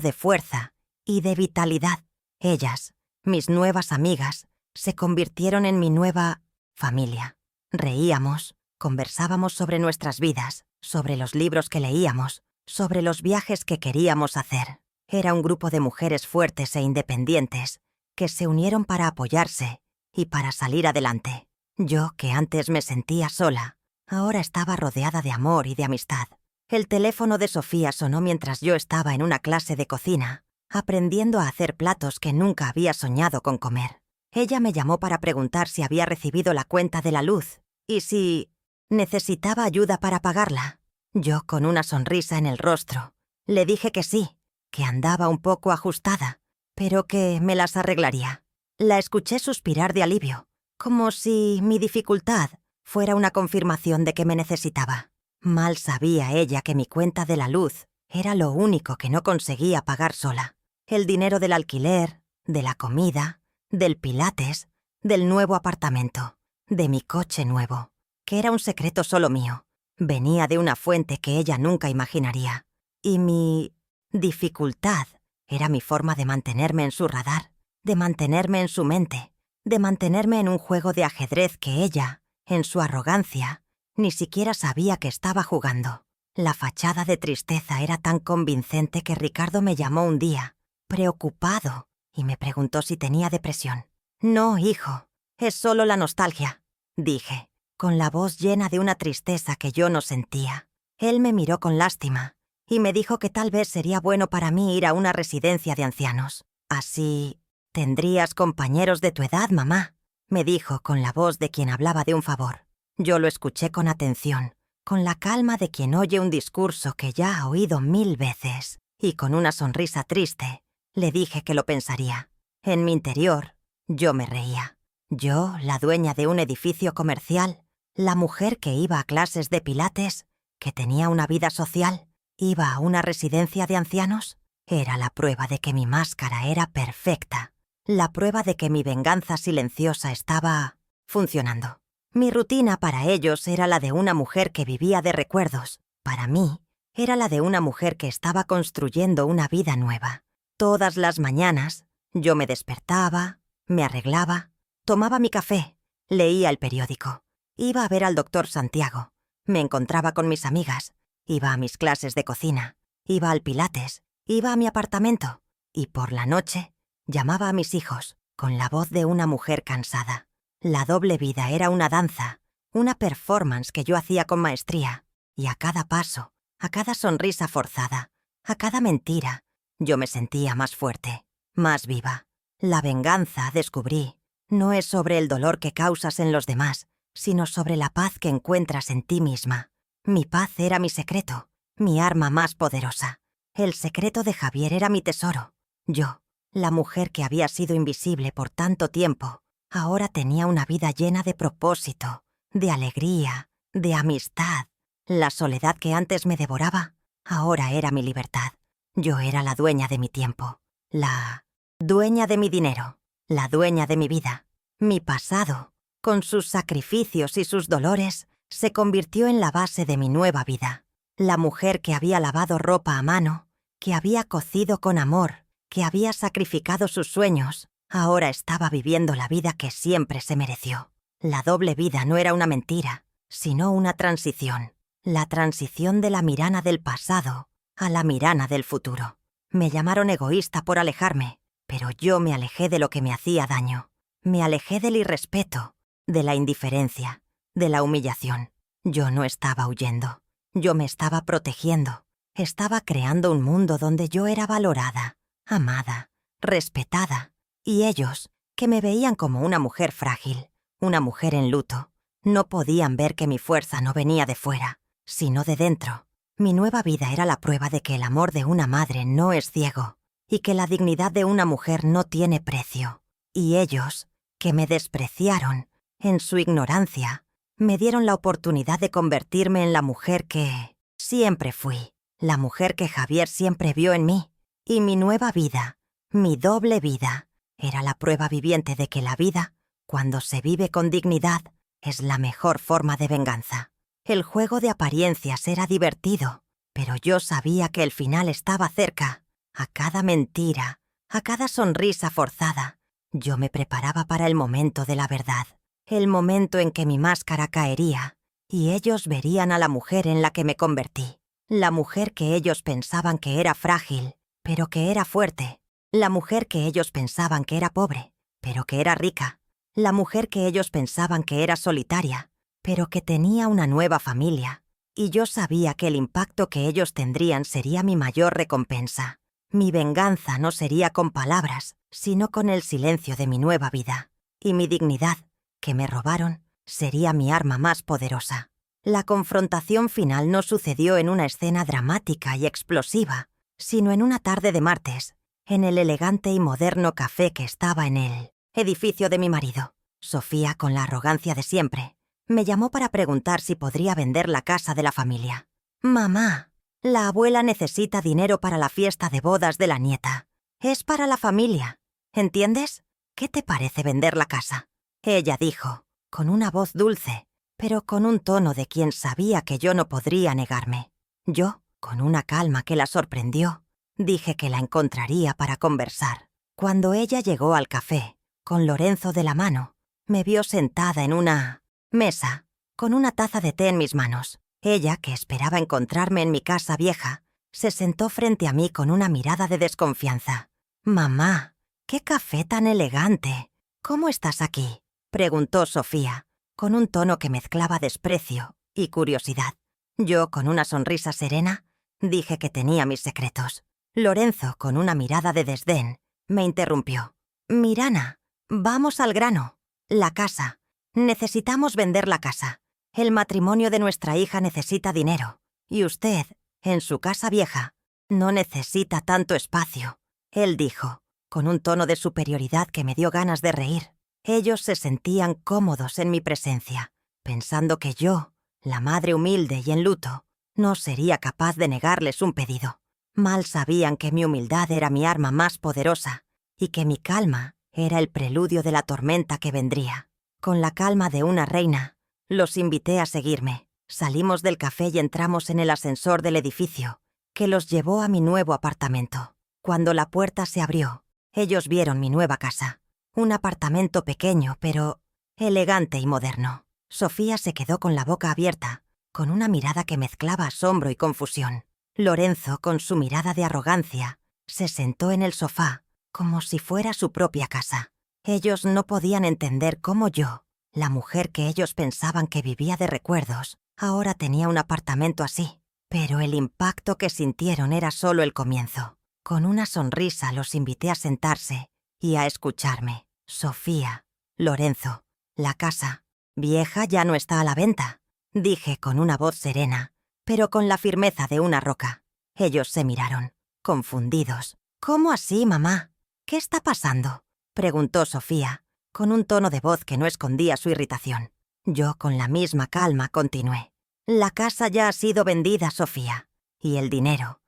de fuerza y de vitalidad. Ellas, mis nuevas amigas, se convirtieron en mi nueva familia. Reíamos, conversábamos sobre nuestras vidas, sobre los libros que leíamos, sobre los viajes que queríamos hacer. Era un grupo de mujeres fuertes e independientes que se unieron para apoyarse y para salir adelante. Yo, que antes me sentía sola, ahora estaba rodeada de amor y de amistad. El teléfono de Sofía sonó mientras yo estaba en una clase de cocina, aprendiendo a hacer platos que nunca había soñado con comer. Ella me llamó para preguntar si había recibido la cuenta de la luz y si necesitaba ayuda para pagarla. Yo, con una sonrisa en el rostro, le dije que sí, que andaba un poco ajustada, pero que me las arreglaría. La escuché suspirar de alivio, como si mi dificultad fuera una confirmación de que me necesitaba. Mal sabía ella que mi cuenta de la luz era lo único que no conseguía pagar sola. El dinero del alquiler, de la comida, del pilates, del nuevo apartamento, de mi coche nuevo, que era un secreto solo mío. Venía de una fuente que ella nunca imaginaría. Y mi dificultad era mi forma de mantenerme en su radar, de mantenerme en su mente, de mantenerme en un juego de ajedrez que ella, en su arrogancia, ni siquiera sabía que estaba jugando. La fachada de tristeza era tan convincente que Ricardo me llamó un día, preocupado, y me preguntó si tenía depresión. «No, hijo, es solo la nostalgia», dije, con la voz llena de una tristeza que yo no sentía. Él me miró con lástima y me dijo que tal vez sería bueno para mí ir a una residencia de ancianos. «Así tendrías compañeros de tu edad, mamá», me dijo con la voz de quien hablaba de un favor. Yo lo escuché con atención, con la calma de quien oye un discurso que ya ha oído 1000 veces, y con una sonrisa triste le dije que lo pensaría. En mi interior, yo me reía. Yo, la dueña de un edificio comercial, la mujer que iba a clases de pilates, que tenía una vida social, iba a una residencia de ancianos, era la prueba de que mi máscara era perfecta, la prueba de que mi venganza silenciosa estaba funcionando. Mi rutina para ellos era la de una mujer que vivía de recuerdos. Para mí, era la de una mujer que estaba construyendo una vida nueva. Todas las mañanas, yo me despertaba, me arreglaba, tomaba mi café, leía el periódico, iba a ver al doctor Santiago, me encontraba con mis amigas, iba a mis clases de cocina, iba al pilates, iba a mi apartamento y por la noche llamaba a mis hijos con la voz de una mujer cansada. La doble vida era una danza, una performance que yo hacía con maestría, y a cada paso, a cada sonrisa forzada, a cada mentira, yo me sentía más fuerte, más viva. La venganza, descubrí, no es sobre el dolor que causas en los demás, sino sobre la paz que encuentras en ti misma. Mi paz era mi secreto, mi arma más poderosa. El secreto de Javier era mi tesoro. Yo, la mujer que había sido invisible por tanto tiempo, ahora tenía una vida llena de propósito, de alegría, de amistad. La soledad que antes me devoraba, ahora era mi libertad. Yo era la dueña de mi tiempo, la dueña de mi dinero, la dueña de mi vida. Mi pasado, con sus sacrificios y sus dolores, se convirtió en la base de mi nueva vida. La mujer que había lavado ropa a mano, que había cocido con amor, que había sacrificado sus sueños, ahora estaba viviendo la vida que siempre se mereció. La doble vida no era una mentira, sino una transición. La transición de la Mirana del pasado a la Mirana del futuro. Me llamaron egoísta por alejarme, pero yo me alejé de lo que me hacía daño. Me alejé del irrespeto, de la indiferencia, de la humillación. Yo no estaba huyendo. Yo me estaba protegiendo. Estaba creando un mundo donde yo era valorada, amada, respetada. Y ellos, que me veían como una mujer frágil, una mujer en luto, no podían ver que mi fuerza no venía de fuera, sino de dentro. Mi nueva vida era la prueba de que el amor de una madre no es ciego y que la dignidad de una mujer no tiene precio. Y ellos, que me despreciaron, en su ignorancia, me dieron la oportunidad de convertirme en la mujer que siempre fui, la mujer que Javier siempre vio en mí. Y mi nueva vida, mi doble vida, era la prueba viviente de que la vida, cuando se vive con dignidad, es la mejor forma de venganza. El juego de apariencias era divertido, pero yo sabía que el final estaba cerca. A cada mentira, a cada sonrisa forzada, yo me preparaba para el momento de la verdad, el momento en que mi máscara caería y ellos verían a la mujer en la que me convertí, la mujer que ellos pensaban que era frágil, pero que era fuerte, la mujer que ellos pensaban que era pobre, pero que era rica, la mujer que ellos pensaban que era solitaria, pero que tenía una nueva familia, y yo sabía que el impacto que ellos tendrían sería mi mayor recompensa. Mi venganza no sería con palabras, sino con el silencio de mi nueva vida, y mi dignidad, que me robaron, sería mi arma más poderosa. La confrontación final no sucedió en una escena dramática y explosiva, sino en una tarde de martes, en el elegante y moderno café que estaba en el edificio de mi marido. Sofía, con la arrogancia de siempre, me llamó para preguntar si podría vender la casa de la familia. «Mamá, la abuela necesita dinero para la fiesta de bodas de la nieta. Es para la familia, ¿entiendes? ¿Qué te parece vender la casa?». Ella dijo, con una voz dulce, pero con un tono de quien sabía que yo no podría negarme. Yo, con una calma que la sorprendió, dije que la encontraría para conversar. Cuando ella llegó al café, con Lorenzo de la mano, me vio sentada en una mesa, con una taza de té en mis manos. Ella, que esperaba encontrarme en mi casa vieja, se sentó frente a mí con una mirada de desconfianza. «Mamá, qué café tan elegante. ¿Cómo estás aquí?», preguntó Sofía, con un tono que mezclaba desprecio y curiosidad. Yo, con una sonrisa serena, dije que tenía mis secretos. Lorenzo, con una mirada de desdén, me interrumpió. «Mirana, vamos al grano. La casa. Necesitamos vender la casa. El matrimonio de nuestra hija necesita dinero. Y usted, en su casa vieja, no necesita tanto espacio», él dijo, con un tono de superioridad que me dio ganas de reír. Ellos se sentían cómodos en mi presencia, pensando que yo, la madre humilde y en luto, no sería capaz de negarles un pedido. Mal sabían que mi humildad era mi arma más poderosa y que mi calma era el preludio de la tormenta que vendría. Con la calma de una reina, los invité a seguirme. Salimos del café y entramos en el ascensor del edificio, que los llevó a mi nuevo apartamento. Cuando la puerta se abrió, ellos vieron mi nueva casa. Un apartamento pequeño, pero elegante y moderno. Sofía se quedó con la boca abierta, con una mirada que mezclaba asombro y confusión. Lorenzo, con su mirada de arrogancia, se sentó en el sofá, como si fuera su propia casa. Ellos no podían entender cómo yo, la mujer que ellos pensaban que vivía de recuerdos, ahora tenía un apartamento así. Pero el impacto que sintieron era solo el comienzo. Con una sonrisa los invité a sentarse y a escucharme. Sofía, Lorenzo, la casa vieja ya no está a la venta, dije con una voz serena, pero con la firmeza de una roca. Ellos se miraron, confundidos. «¿Cómo así, mamá? ¿Qué está pasando?», preguntó Sofía, con un tono de voz que no escondía su irritación. Yo, con la misma calma, continué. «La casa ya ha sido vendida, Sofía, y el dinero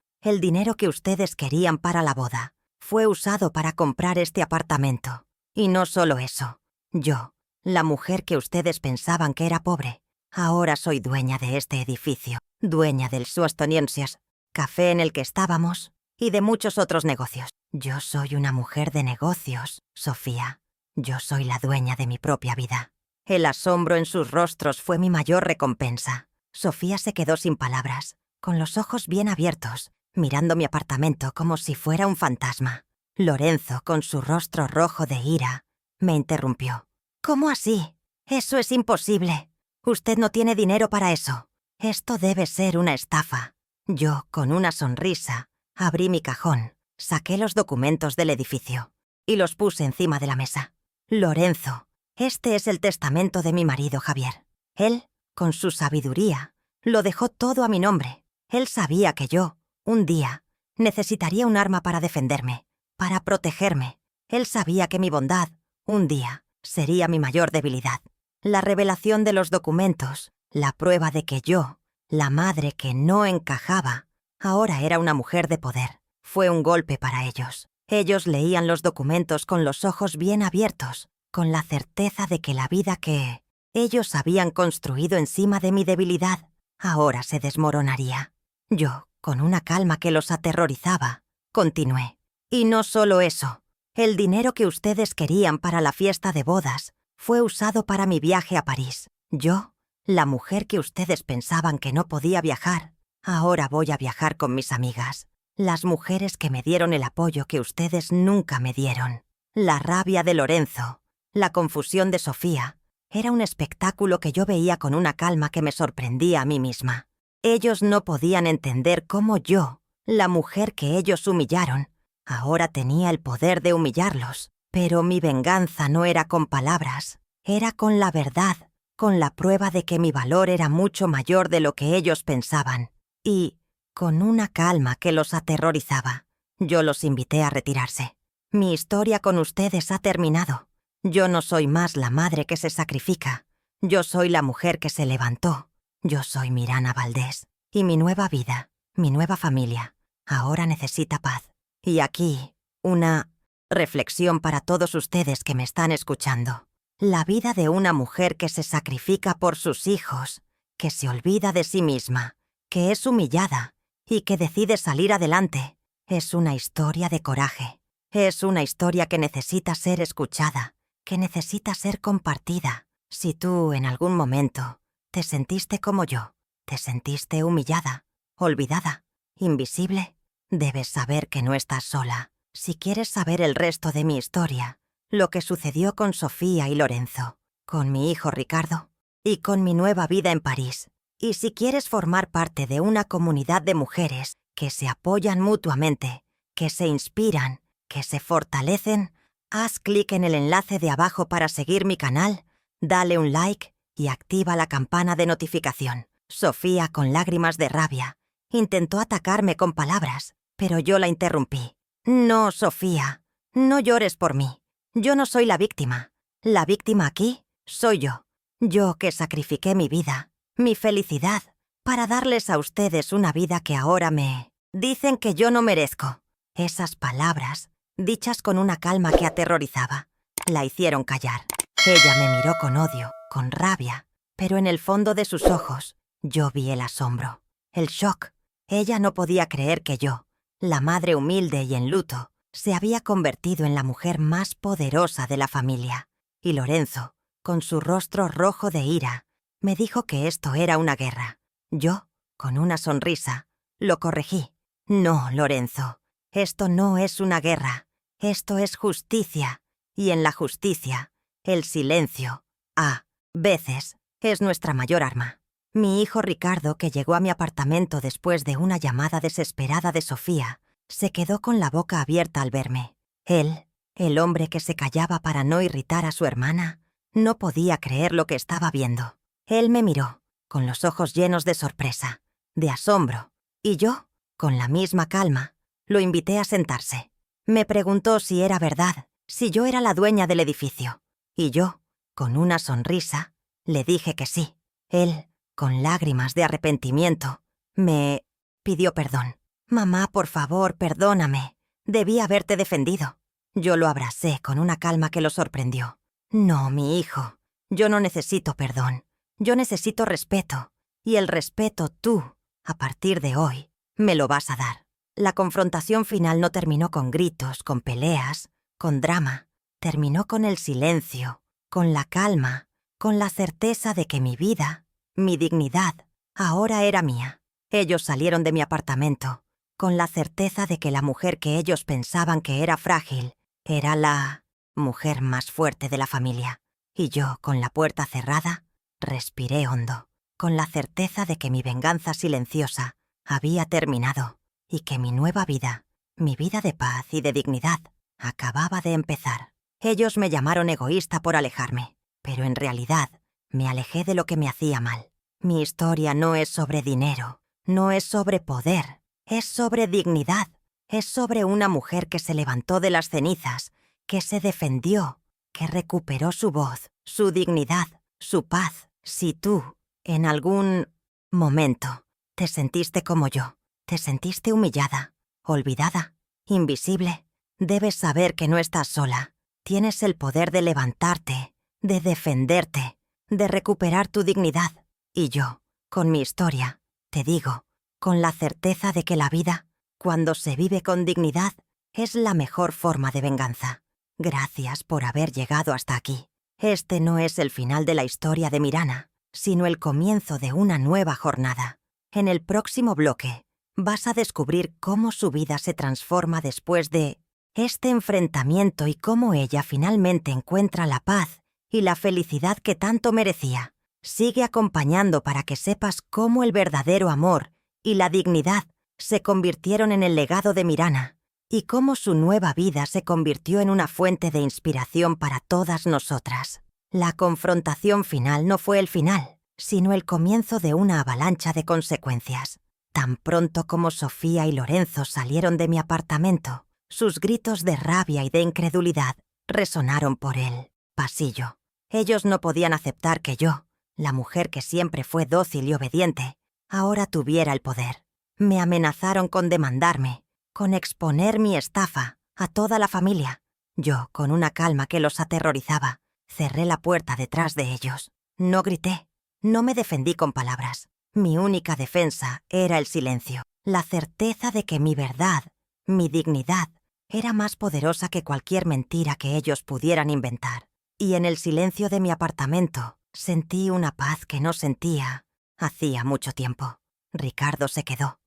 que ustedes querían para la boda, fue usado para comprar este apartamento. Y no solo eso, yo, la mujer que ustedes pensaban que era pobre, ahora soy dueña de este edificio, dueña del Suostonienses, café en el que estábamos, y de muchos otros negocios. Yo soy una mujer de negocios, Sofía. Yo soy la dueña de mi propia vida». El asombro en sus rostros fue mi mayor recompensa. Sofía se quedó sin palabras, con los ojos bien abiertos, mirando mi apartamento como si fuera un fantasma. Lorenzo, con su rostro rojo de ira, me interrumpió. «¿Cómo así? Eso es imposible. Usted no tiene dinero para eso. Esto debe ser una estafa». Yo, con una sonrisa, abrí mi cajón, saqué los documentos del edificio y los puse encima de la mesa. «Lorenzo, este es el testamento de mi marido Javier. Él, con su sabiduría, lo dejó todo a mi nombre. Él sabía que yo, un día, necesitaría un arma para defenderme, para protegerme. Él sabía que mi bondad, un día, sería mi mayor debilidad. La revelación de los documentos, la prueba de que yo, la madre que no encajaba, ahora era una mujer de poder, fue un golpe para ellos. Ellos leían los documentos con los ojos bien abiertos, con la certeza de que la vida que ellos habían construido encima de mi debilidad ahora se desmoronaría. Yo, con una calma que los aterrorizaba, continué. «Y no solo eso. El dinero que ustedes querían para la fiesta de bodas fue usado para mi viaje a París. Yo, la mujer que ustedes pensaban que no podía viajar, ahora voy a viajar con mis amigas. Las mujeres que me dieron el apoyo que ustedes nunca me dieron». La rabia de Lorenzo, la confusión de Sofía, era un espectáculo que yo veía con una calma que me sorprendía a mí misma. Ellos no podían entender cómo yo, la mujer que ellos humillaron, ahora tenía el poder de humillarlos. Pero mi venganza no era con palabras, era con la verdad, con la prueba de que mi valor era mucho mayor de lo que ellos pensaban. Y, con una calma que los aterrorizaba, yo los invité a retirarse. «Mi historia con ustedes ha terminado. Yo no soy más la madre que se sacrifica. Yo soy la mujer que se levantó. Yo soy Mirana Valdés. Y mi nueva vida, mi nueva familia, ahora necesita paz. Y aquí, una reflexión para todos ustedes que me están escuchando. La vida de una mujer que se sacrifica por sus hijos, que se olvida de sí misma, que es humillada y que decide salir adelante, es una historia de coraje. Es una historia que necesita ser escuchada, que necesita ser compartida. Si tú, en algún momento, te sentiste como yo, te sentiste humillada, olvidada, invisible, debes saber que no estás sola. Si quieres saber el resto de mi historia, lo que sucedió con Sofía y Lorenzo, con mi hijo Ricardo y con mi nueva vida en París, y si quieres formar parte de una comunidad de mujeres que se apoyan mutuamente, que se inspiran, que se fortalecen, haz clic en el enlace de abajo para seguir mi canal, dale un like y activa la campana de notificación. Sofía, con lágrimas de rabia, intentó atacarme con palabras, pero yo la interrumpí. «No, Sofía, No llores por mí. Yo no soy la víctima. La víctima aquí soy yo. Yo que sacrifiqué mi vida, mi felicidad, para darles a ustedes una vida que ahora me dicen que yo no merezco. Esas palabras, dichas con una calma que aterrorizaba, la hicieron callar. Ella me miró con odio, con rabia, pero en el fondo de sus ojos yo vi el asombro, el shock. Ella no podía creer que yo, la madre humilde y en luto, se había convertido en la mujer más poderosa de la familia. Y Lorenzo, con su rostro rojo de ira, me dijo que esto era una guerra. Yo, con una sonrisa, lo corregí. No, Lorenzo, esto no es una guerra. Esto es justicia. Y en la justicia, el silencio, a veces, es nuestra mayor arma. Mi hijo Ricardo, que llegó a mi apartamento después de una llamada desesperada de Sofía, se quedó con la boca abierta al verme. Él, el hombre que se callaba para no irritar a su hermana, no podía creer lo que estaba viendo. Él me miró, con los ojos llenos de sorpresa, de asombro, y yo, con la misma calma, lo invité a sentarse. Me preguntó si era verdad, si yo era la dueña del edificio, y yo, con una sonrisa, le dije que sí. Él, con lágrimas de arrepentimiento, me pidió perdón. «Mamá, por favor, perdóname. Debí haberte defendido». Yo lo abracé con una calma que lo sorprendió. «No, mi hijo. Yo no necesito perdón. Yo necesito respeto. Y el respeto tú, a partir de hoy, me lo vas a dar». La confrontación final no terminó con gritos, con peleas, con drama. Terminó con el silencio, con la calma, con la certeza de que mi vida, mi dignidad, ahora era mía. Ellos salieron de mi apartamento, con la certeza de que la mujer que ellos pensaban que era frágil, era la mujer más fuerte de la familia. Y yo, con la puerta cerrada, respiré hondo, con la certeza de que mi venganza silenciosa había terminado y que mi nueva vida, mi vida de paz y de dignidad, acababa de empezar. Ellos me llamaron egoísta por alejarme, pero en realidad me alejé de lo que me hacía mal. Mi historia no es sobre dinero, no es sobre poder, es sobre dignidad, es sobre una mujer que se levantó de las cenizas, que se defendió, que recuperó su voz, su dignidad, su paz. Si tú, en algún momento, te sentiste como yo, te sentiste humillada, olvidada, invisible, debes saber que no estás sola. Tienes el poder de levantarte, de defenderte, de recuperar tu dignidad. Y yo, con mi historia, te digo, con la certeza de que la vida, cuando se vive con dignidad, es la mejor forma de venganza. Gracias por haber llegado hasta aquí. Este no es el final de la historia de Mirana, sino el comienzo de una nueva jornada. En el próximo bloque, vas a descubrir cómo su vida se transforma después de este enfrentamiento y cómo ella finalmente encuentra la paz y la felicidad que tanto merecía. Sigue acompañando para que sepas cómo el verdadero amor y la dignidad se convirtieron en el legado de Mirana y cómo su nueva vida se convirtió en una fuente de inspiración para todas nosotras. La confrontación final no fue el final, sino el comienzo de una avalancha de consecuencias. Tan pronto como Sofía y Lorenzo salieron de mi apartamento, sus gritos de rabia y de incredulidad resonaron por el pasillo. Ellos no podían aceptar que yo, la mujer que siempre fue dócil y obediente, ahora tuviera el poder. Me amenazaron con demandarme, con exponer mi estafa a toda la familia. Yo, con una calma que los aterrorizaba, cerré la puerta detrás de ellos. No grité, no me defendí con palabras. Mi única defensa era el silencio, la certeza de que mi verdad, mi dignidad, era más poderosa que cualquier mentira que ellos pudieran inventar. Y en el silencio de mi apartamento sentí una paz que no sentía hacía mucho tiempo. Ricardo se quedó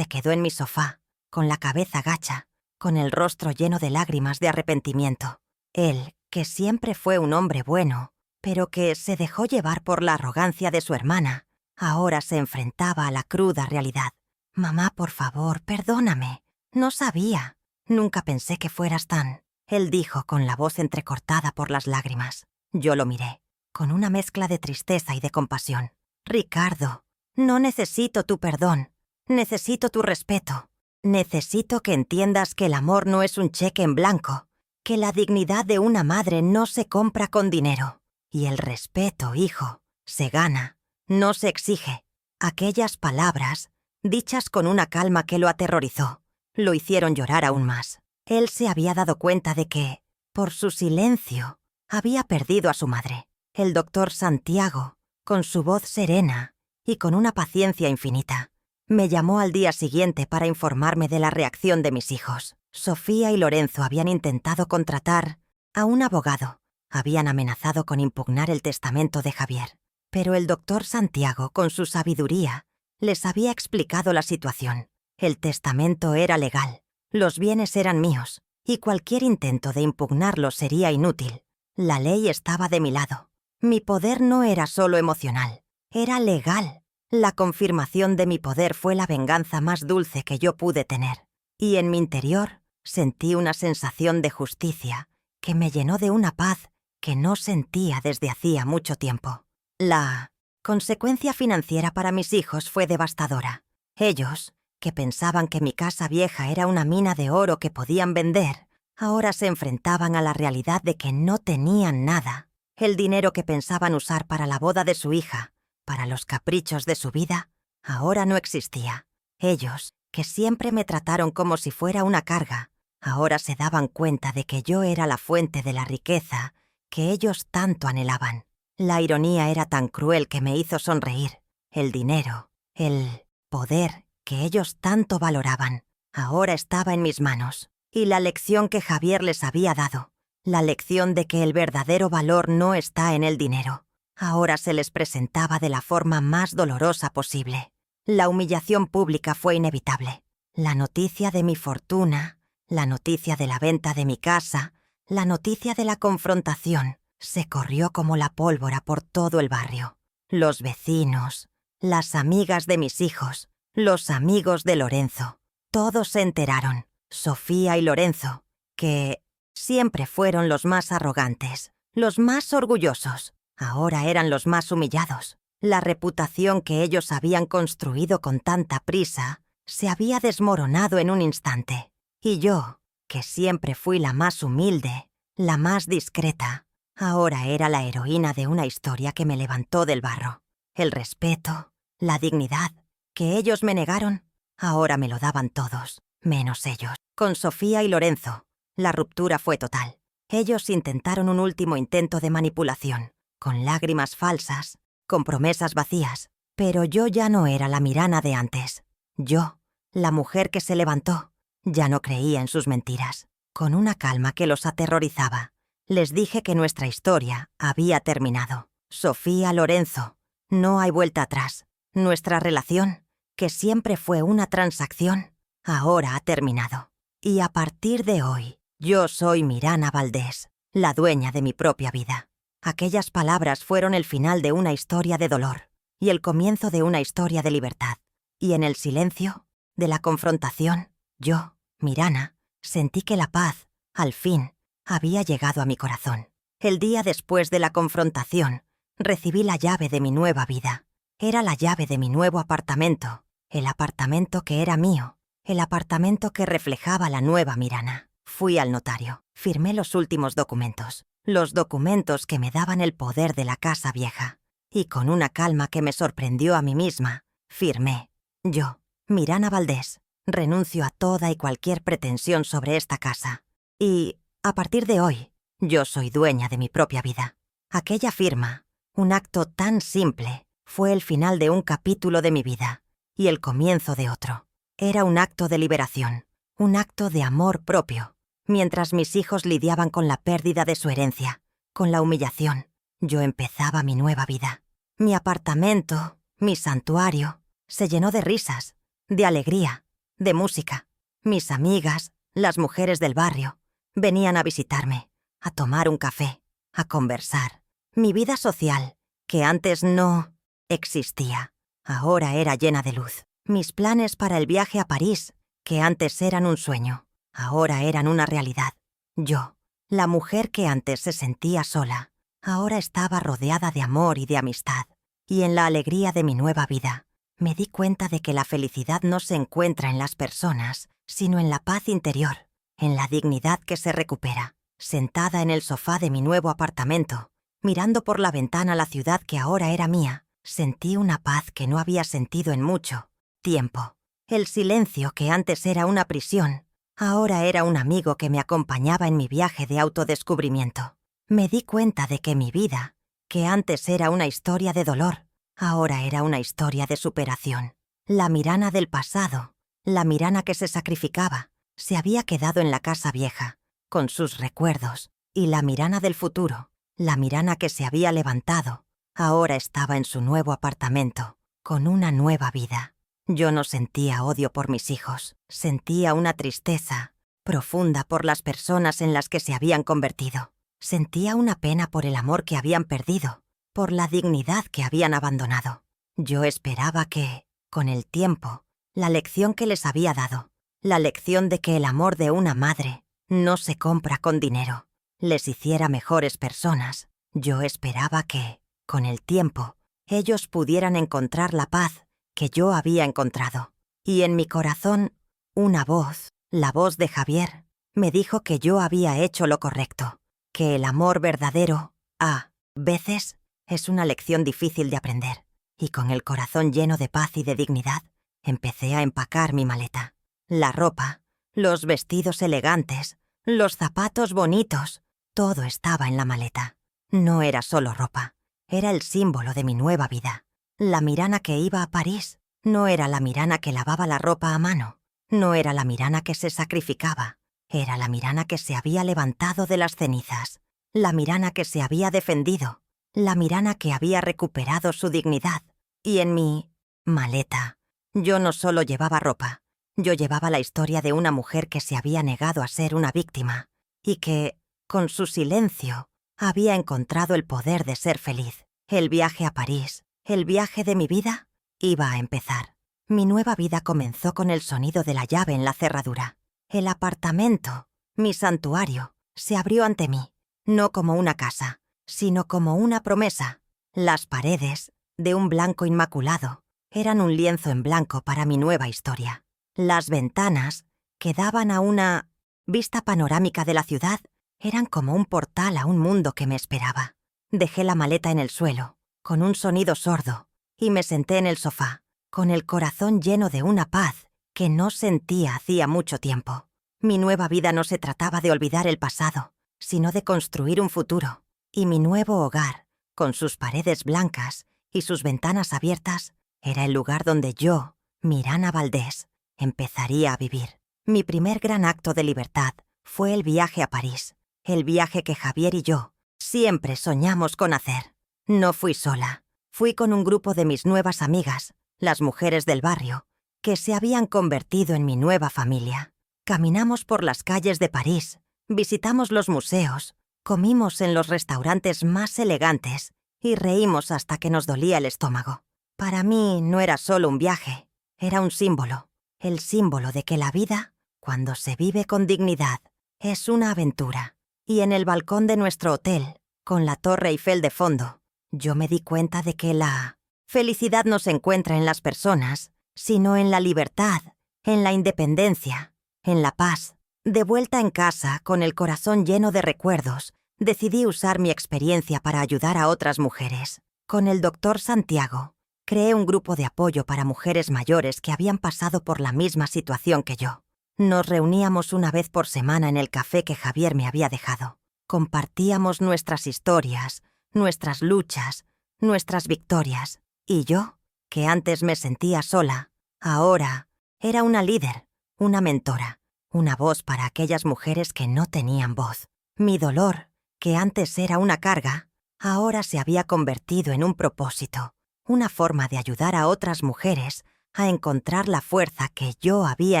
en mi sofá, con la cabeza gacha, con el rostro lleno de lágrimas de arrepentimiento. Él, que siempre fue un hombre bueno, pero que se dejó llevar por la arrogancia de su hermana, ahora se enfrentaba a la cruda realidad. «Mamá, por favor, perdóname. No sabía. Nunca pensé que fueras tan...», él dijo con la voz entrecortada por las lágrimas. Yo lo miré, con una mezcla de tristeza y de compasión. «Ricardo, no necesito tu perdón. Necesito tu respeto. Necesito que entiendas que el amor no es un cheque en blanco, que la dignidad de una madre no se compra con dinero. Y el respeto, hijo, se gana, no se exige. Aquellas palabras, dichas con una calma que lo aterrorizó, lo hicieron llorar aún más. Él se había dado cuenta de que, por su silencio, había perdido a su madre. El doctor Santiago, con su voz serena y con una paciencia infinita, me llamó al día siguiente para informarme de la reacción de mis hijos. Sofía y Lorenzo habían intentado contratar a un abogado. Habían amenazado con impugnar el testamento de Javier. Pero el doctor Santiago, con su sabiduría, les había explicado la situación. El testamento era legal, los bienes eran míos, y cualquier intento de impugnarlo sería inútil. La ley estaba de mi lado. Mi poder no era solo emocional, era legal. La confirmación de mi poder fue la venganza más dulce que yo pude tener. Y en mi interior sentí una sensación de justicia que me llenó de una paz que no sentía desde hacía mucho tiempo. La consecuencia financiera para mis hijos fue devastadora. Ellos, que pensaban que mi casa vieja era una mina de oro que podían vender, ahora se enfrentaban a la realidad de que no tenían nada. El dinero que pensaban usar para la boda de su hija, para los caprichos de su vida, ahora no existía. Ellos, que siempre me trataron como si fuera una carga, ahora se daban cuenta de que yo era la fuente de la riqueza que ellos tanto anhelaban. La ironía era tan cruel que me hizo sonreír. El dinero, el poder que ellos tanto valoraban, ahora estaba en mis manos. Y la lección que Javier les había dado, la lección de que el verdadero valor no está en el dinero, ahora se les presentaba de la forma más dolorosa posible. La humillación pública fue inevitable. La noticia de mi fortuna, la noticia de la venta de mi casa, la noticia de la confrontación, se corrió como la pólvora por todo el barrio. Los vecinos, las amigas de mis hijos, los amigos de Lorenzo, todos se enteraron. Sofía y Lorenzo, que siempre fueron los más arrogantes, los más orgullosos, ahora eran los más humillados. La reputación que ellos habían construido con tanta prisa se había desmoronado en un instante. Y yo, que siempre fui la más humilde, la más discreta, ahora era la heroína de una historia que me levantó del barro. El respeto, la dignidad, que ellos me negaron, ahora me lo daban todos, menos ellos. Con Sofía y Lorenzo, la ruptura fue total. Ellos intentaron un último intento de manipulación, con lágrimas falsas, con promesas vacías, pero yo ya no era la Mirana de antes. Yo, la mujer que se levantó, ya no creía en sus mentiras. Con una calma que los aterrorizaba, les dije que nuestra historia había terminado. Sofía, Lorenzo, no hay vuelta atrás. Nuestra relación, que siempre fue una transacción, ahora ha terminado. Y a partir de hoy, yo soy Mirana Valdés, la dueña de mi propia vida. Aquellas palabras fueron el final de una historia de dolor y el comienzo de una historia de libertad. Y en el silencio de la confrontación, yo, Mirana, sentí que la paz, al fin, había llegado a mi corazón. El día después de la confrontación, recibí la llave de mi nueva vida. Era la llave de mi nuevo apartamento, el apartamento que era mío, el apartamento que reflejaba la nueva Mirana. Fui al notario, firmé los últimos documentos, los documentos que me daban el poder de la casa vieja, y con una calma que me sorprendió a mí misma, firmé. Yo, Mirana Valdés, renuncio a toda y cualquier pretensión sobre esta casa. Y, a partir de hoy, yo soy dueña de mi propia vida. Aquella firma, un acto tan simple, fue el final de un capítulo de mi vida y el comienzo de otro. Era un acto de liberación, un acto de amor propio. Mientras mis hijos lidiaban con la pérdida de su herencia, con la humillación, yo empezaba mi nueva vida. Mi apartamento, mi santuario, se llenó de risas, de alegría, de música. Mis amigas, las mujeres del barrio, venían a visitarme, a tomar un café, a conversar. Mi vida social, que antes no existía, ahora era llena de luz. Mis planes para el viaje a París, que antes eran un sueño, ahora eran una realidad. Yo, la mujer que antes se sentía sola, ahora estaba rodeada de amor y de amistad. Y en la alegría de mi nueva vida, me di cuenta de que la felicidad no se encuentra en las personas, sino en la paz interior, en la dignidad que se recupera. sentada en el sofá de mi nuevo apartamento, mirando por la ventana la ciudad que ahora era mía, sentí una paz que no había sentido en mucho tiempo. El silencio que antes era una prisión, ahora era un amigo que me acompañaba en mi viaje de autodescubrimiento. Me di cuenta de que mi vida, que antes era una historia de dolor, ahora era una historia de superación. La Mirana del pasado, la Mirana que se sacrificaba, se había quedado en la casa vieja, con sus recuerdos, y la Mirana del futuro, la Mirana que se había levantado, ahora estaba en su nuevo apartamento, con una nueva vida. Yo no sentía odio por mis hijos, sentía una tristeza profunda por las personas en las que se habían convertido. Sentía una pena por el amor que habían perdido, por la dignidad que habían abandonado. Yo esperaba que, con el tiempo, la lección que les había dado, la lección de que el amor de una madre no se compra con dinero, les hiciera mejores personas. Yo esperaba que, con el tiempo, ellos pudieran encontrar la paz que yo había encontrado. Y en mi corazón, una voz, la voz de Javier, me dijo que yo había hecho lo correcto, que el amor verdadero, a veces, es una lección difícil de aprender. Y con el corazón lleno de paz y de dignidad, empecé a empacar mi maleta. La ropa, los vestidos elegantes, los zapatos bonitos, todo estaba en la maleta. No era solo ropa, era el símbolo de mi nueva vida. La Mirana que iba a París no era la Mirana que lavaba la ropa a mano, no era la Mirana que se sacrificaba, era la Mirana que se había levantado de las cenizas, la Mirana que se había defendido, la Mirana que había recuperado su dignidad. Y en mi maleta, yo no solo llevaba ropa, yo llevaba la historia de una mujer que se había negado a ser una víctima y que, con su silencio, había encontrado el poder de ser feliz. El viaje a París, el viaje de mi vida, iba a empezar. Mi nueva vida comenzó con el sonido de la llave en la cerradura. El apartamento, mi santuario, se abrió ante mí, no como una casa, sino como una promesa. Las paredes, de un blanco inmaculado, eran un lienzo en blanco para mi nueva historia. Las ventanas, que daban a una vista panorámica de la ciudad, eran como un portal a un mundo que me esperaba. Dejé la maleta en el suelo, con un sonido sordo, y me senté en el sofá, con el corazón lleno de una paz que no sentía hacía mucho tiempo. Mi nueva vida no se trataba de olvidar el pasado, sino de construir un futuro. Y mi nuevo hogar, con sus paredes blancas y sus ventanas abiertas, era el lugar donde yo, Mirana Valdés, empezaría a vivir. Mi primer gran acto de libertad fue el viaje a París, el viaje que Javier y yo siempre soñamos con hacer. No fui sola, fui con un grupo de mis nuevas amigas, las mujeres del barrio, que se habían convertido en mi nueva familia. Caminamos por las calles de París, visitamos los museos, comimos en los restaurantes más elegantes y reímos hasta que nos dolía el estómago. Para mí no era solo un viaje, era un símbolo, el símbolo de que la vida, cuando se vive con dignidad, es una aventura. Y en el balcón de nuestro hotel, con la Torre Eiffel de fondo, yo me di cuenta de que la felicidad no se encuentra en las personas, sino en la libertad, en la independencia, en la paz. De vuelta en casa, con el corazón lleno de recuerdos, decidí usar mi experiencia para ayudar a otras mujeres. Con el Dr. Santiago, creé un grupo de apoyo para mujeres mayores que habían pasado por la misma situación que yo. Nos reuníamos una vez por semana en el café que Javier me había dejado. Compartíamos nuestras historias, nuestras luchas, nuestras victorias. Y yo, que antes me sentía sola, ahora era una líder, una mentora, una voz para aquellas mujeres que no tenían voz. Mi dolor, que antes era una carga, ahora se había convertido en un propósito, una forma de ayudar a otras mujeres a encontrar la fuerza que yo había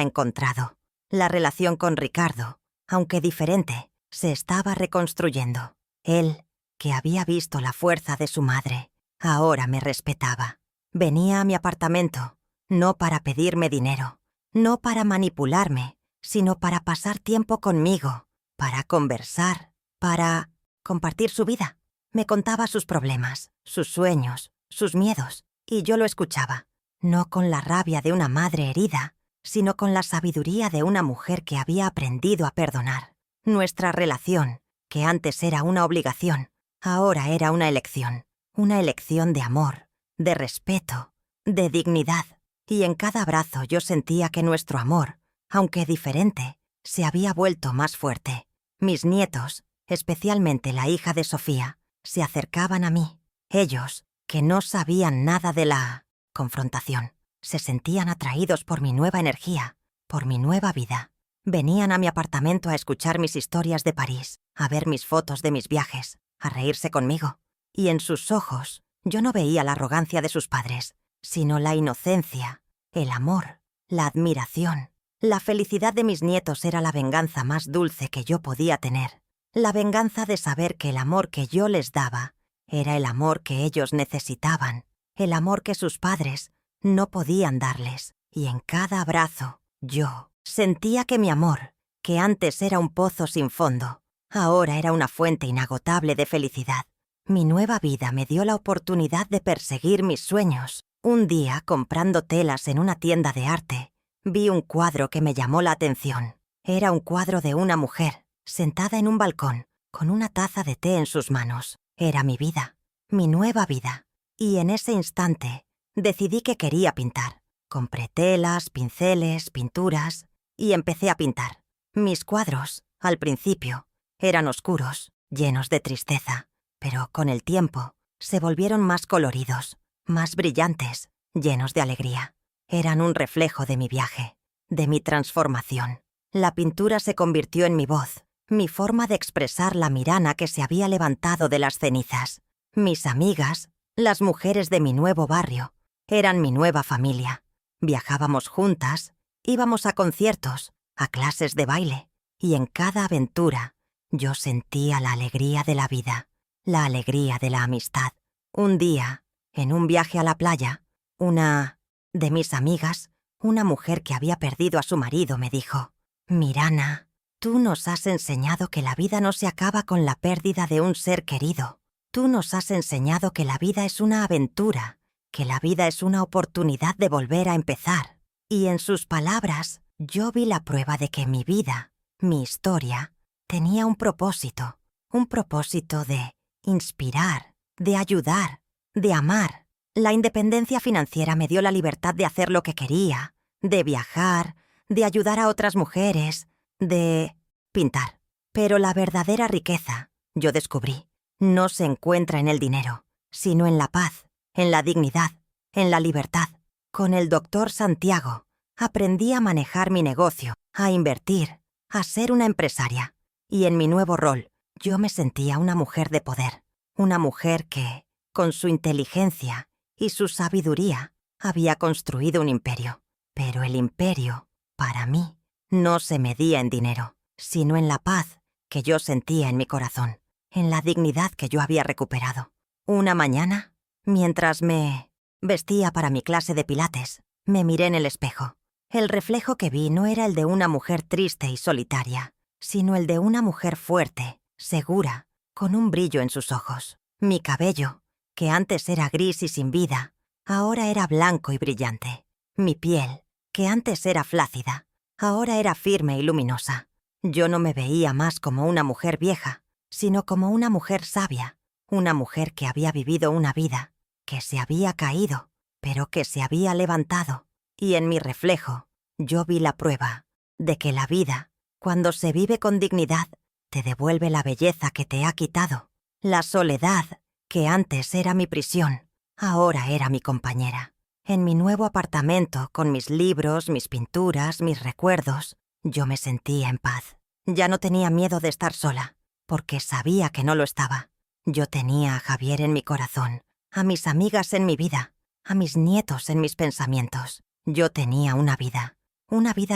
encontrado. La relación con Ricardo, aunque diferente, se estaba reconstruyendo. Él, que había visto la fuerza de su madre, ahora me respetaba. Venía a mi apartamento, no para pedirme dinero, no para manipularme, sino para pasar tiempo conmigo, para conversar, para compartir su vida. Me contaba sus problemas, sus sueños, sus miedos, y yo lo escuchaba, no con la rabia de una madre herida, sino con la sabiduría de una mujer que había aprendido a perdonar. Nuestra relación que antes era una obligación, ahora era una elección de amor, de respeto, de dignidad. Y en cada abrazo yo sentía que nuestro amor, aunque diferente, se había vuelto más fuerte. Mis nietos, especialmente la hija de Sofía, se acercaban a mí. Ellos, que no sabían nada de la confrontación, se sentían atraídos por mi nueva energía, por mi nueva vida. Venían a mi apartamento a escuchar mis historias de París, a ver mis fotos de mis viajes, a reírse conmigo. Y en sus ojos yo no veía la arrogancia de sus padres, sino la inocencia, el amor, la admiración. La felicidad de mis nietos era la venganza más dulce que yo podía tener. La venganza de saber que el amor que yo les daba era el amor que ellos necesitaban, el amor que sus padres no podían darles. Y en cada abrazo, yo sentía que mi amor, que antes era un pozo sin fondo, ahora era una fuente inagotable de felicidad. Mi nueva vida me dio la oportunidad de perseguir mis sueños. Un día, comprando telas en una tienda de arte, vi un cuadro que me llamó la atención. Era un cuadro de una mujer, sentada en un balcón, con una taza de té en sus manos. Era mi vida, mi nueva vida. Y en ese instante, decidí que quería pintar. Compré telas, pinceles, pinturas, y empecé a pintar. Mis cuadros, al principio, eran oscuros, llenos de tristeza, pero con el tiempo se volvieron más coloridos, más brillantes, llenos de alegría. Eran un reflejo de mi viaje, de mi transformación. La pintura se convirtió en mi voz, mi forma de expresar la Mirana que se había levantado de las cenizas. Mis amigas, las mujeres de mi nuevo barrio, eran mi nueva familia. Viajábamos juntas, íbamos a conciertos, a clases de baile, y en cada aventura yo sentía la alegría de la vida, la alegría de la amistad. Un día, en un viaje a la playa, una de mis amigas, una mujer que había perdido a su marido, me dijo: «Mirana, tú nos has enseñado que la vida no se acaba con la pérdida de un ser querido. Tú nos has enseñado que la vida es una aventura, que la vida es una oportunidad de volver a empezar». Y en sus palabras, yo vi la prueba de que mi vida, mi historia, tenía un propósito de inspirar, de ayudar, de amar. La independencia financiera me dio la libertad de hacer lo que quería, de viajar, de ayudar a otras mujeres, de pintar. Pero la verdadera riqueza, yo descubrí, no se encuentra en el dinero, sino en la paz, en la dignidad, en la libertad. Con el doctor Santiago aprendí a manejar mi negocio, a invertir, a ser una empresaria. Y en mi nuevo rol, yo me sentía una mujer de poder, una mujer que, con su inteligencia y su sabiduría, había construido un imperio. Pero el imperio, para mí, no se medía en dinero, sino en la paz que yo sentía en mi corazón, en la dignidad que yo había recuperado. Una mañana, mientras me vestía para mi clase de pilates, me miré en el espejo. El reflejo que vi no era el de una mujer triste y solitaria, sino el de una mujer fuerte, segura, con un brillo en sus ojos. Mi cabello, que antes era gris y sin vida, ahora era blanco y brillante. Mi piel, que antes era flácida, ahora era firme y luminosa. Yo no me veía más como una mujer vieja, sino como una mujer sabia, una mujer que había vivido una vida, que se había caído, pero que se había levantado. Y en mi reflejo, yo vi la prueba de que la vida, cuando se vive con dignidad, te devuelve la belleza que te ha quitado. La soledad, que antes era mi prisión, ahora era mi compañera. En mi nuevo apartamento, con mis libros, mis pinturas, mis recuerdos, yo me sentía en paz. Ya no tenía miedo de estar sola, porque sabía que no lo estaba. Yo tenía a Javier en mi corazón, a mis amigas en mi vida, a mis nietos en mis pensamientos. Yo tenía una vida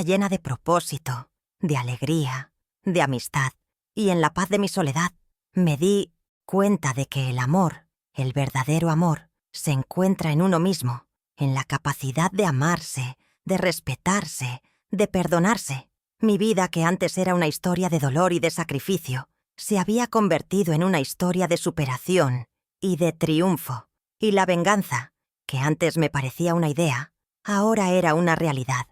llena de propósito, de alegría, de amistad. Y en la paz de mi soledad, me di cuenta de que el amor, el verdadero amor, se encuentra en uno mismo, en la capacidad de amarse, de respetarse, de perdonarse. Mi vida, que antes era una historia de dolor y de sacrificio, se había convertido en una historia de superación y de triunfo. Y la venganza, que antes me parecía una idea, ahora era una realidad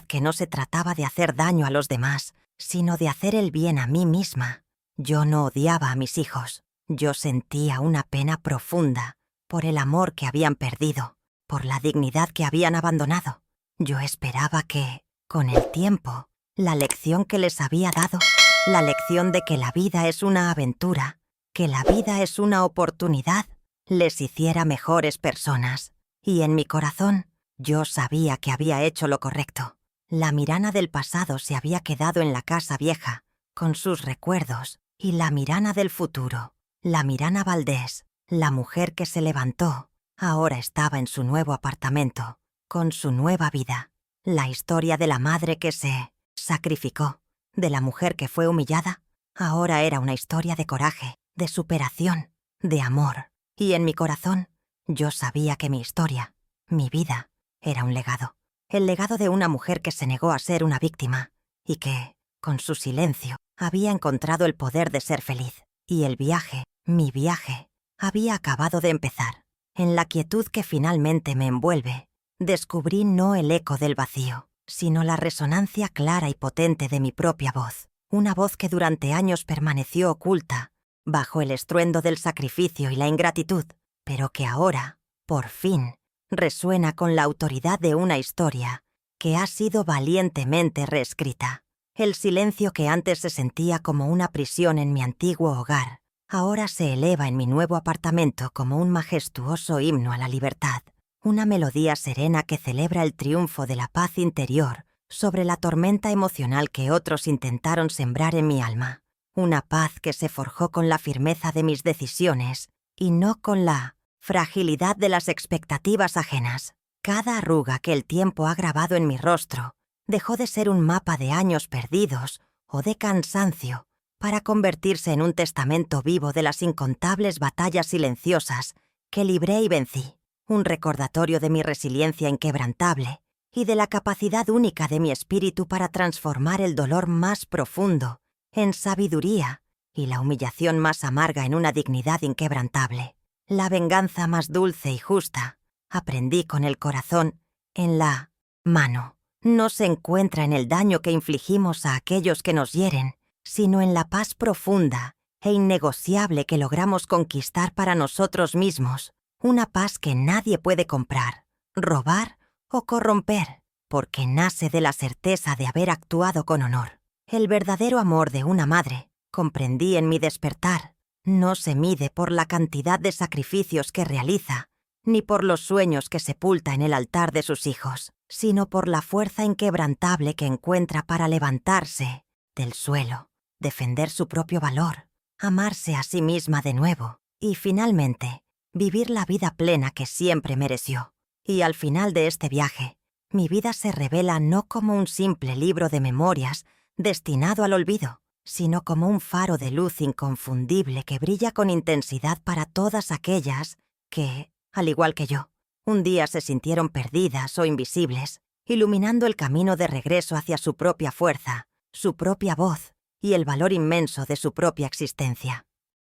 que no se trataba de hacer daño a los demás, sino de hacer el bien a mí misma. Yo no odiaba a mis hijos. Yo sentía una pena profunda por el amor que habían perdido, por la dignidad que habían abandonado. Yo esperaba que, con el tiempo, la lección que les había dado, la lección de que la vida es una aventura, que la vida es una oportunidad, les hiciera mejores personas. Y en mi corazón, yo sabía que había hecho lo correcto. La Mirana del pasado se había quedado en la casa vieja, con sus recuerdos, y la Mirana del futuro, la Mirana Valdés, la mujer que se levantó, ahora estaba en su nuevo apartamento, con su nueva vida. La historia de la madre que se sacrificó, de la mujer que fue humillada, ahora era una historia de coraje, de superación, de amor. Y en mi corazón, yo sabía que mi historia, mi vida, era un legado. El legado de una mujer que se negó a ser una víctima y que, con su silencio, había encontrado el poder de ser feliz. Y el viaje, mi viaje, había acabado de empezar. En la quietud que finalmente me envuelve, descubrí no el eco del vacío, sino la resonancia clara y potente de mi propia voz. Una voz que durante años permaneció oculta, bajo el estruendo del sacrificio y la ingratitud, pero que ahora, por fin, resuena con la autoridad de una historia que ha sido valientemente reescrita. El silencio que antes se sentía como una prisión en mi antiguo hogar, ahora se eleva en mi nuevo apartamento como un majestuoso himno a la libertad, una melodía serena que celebra el triunfo de la paz interior sobre la tormenta emocional que otros intentaron sembrar en mi alma, una paz que se forjó con la firmeza de mis decisiones y no con la fragilidad de las expectativas ajenas. Cada arruga que el tiempo ha grabado en mi rostro dejó de ser un mapa de años perdidos o de cansancio para convertirse en un testamento vivo de las incontables batallas silenciosas que libré y vencí, un recordatorio de mi resiliencia inquebrantable y de la capacidad única de mi espíritu para transformar el dolor más profundo en sabiduría y la humillación más amarga en una dignidad inquebrantable. La venganza más dulce y justa, aprendí con el corazón en la mano, no se encuentra en el daño que infligimos a aquellos que nos hieren, sino en la paz profunda e innegociable que logramos conquistar para nosotros mismos, una paz que nadie puede comprar, robar o corromper, porque nace de la certeza de haber actuado con honor. El verdadero amor de una madre, comprendí en mi despertar, no se mide por la cantidad de sacrificios que realiza, ni por los sueños que sepulta en el altar de sus hijos, sino por la fuerza inquebrantable que encuentra para levantarse del suelo, defender su propio valor, amarse a sí misma de nuevo y, finalmente, vivir la vida plena que siempre mereció. Y al final de este viaje, mi vida se revela no como un simple libro de memorias destinado al olvido, sino como un faro de luz inconfundible que brilla con intensidad para todas aquellas que, al igual que yo, un día se sintieron perdidas o invisibles, iluminando el camino de regreso hacia su propia fuerza, su propia voz y el valor inmenso de su propia existencia.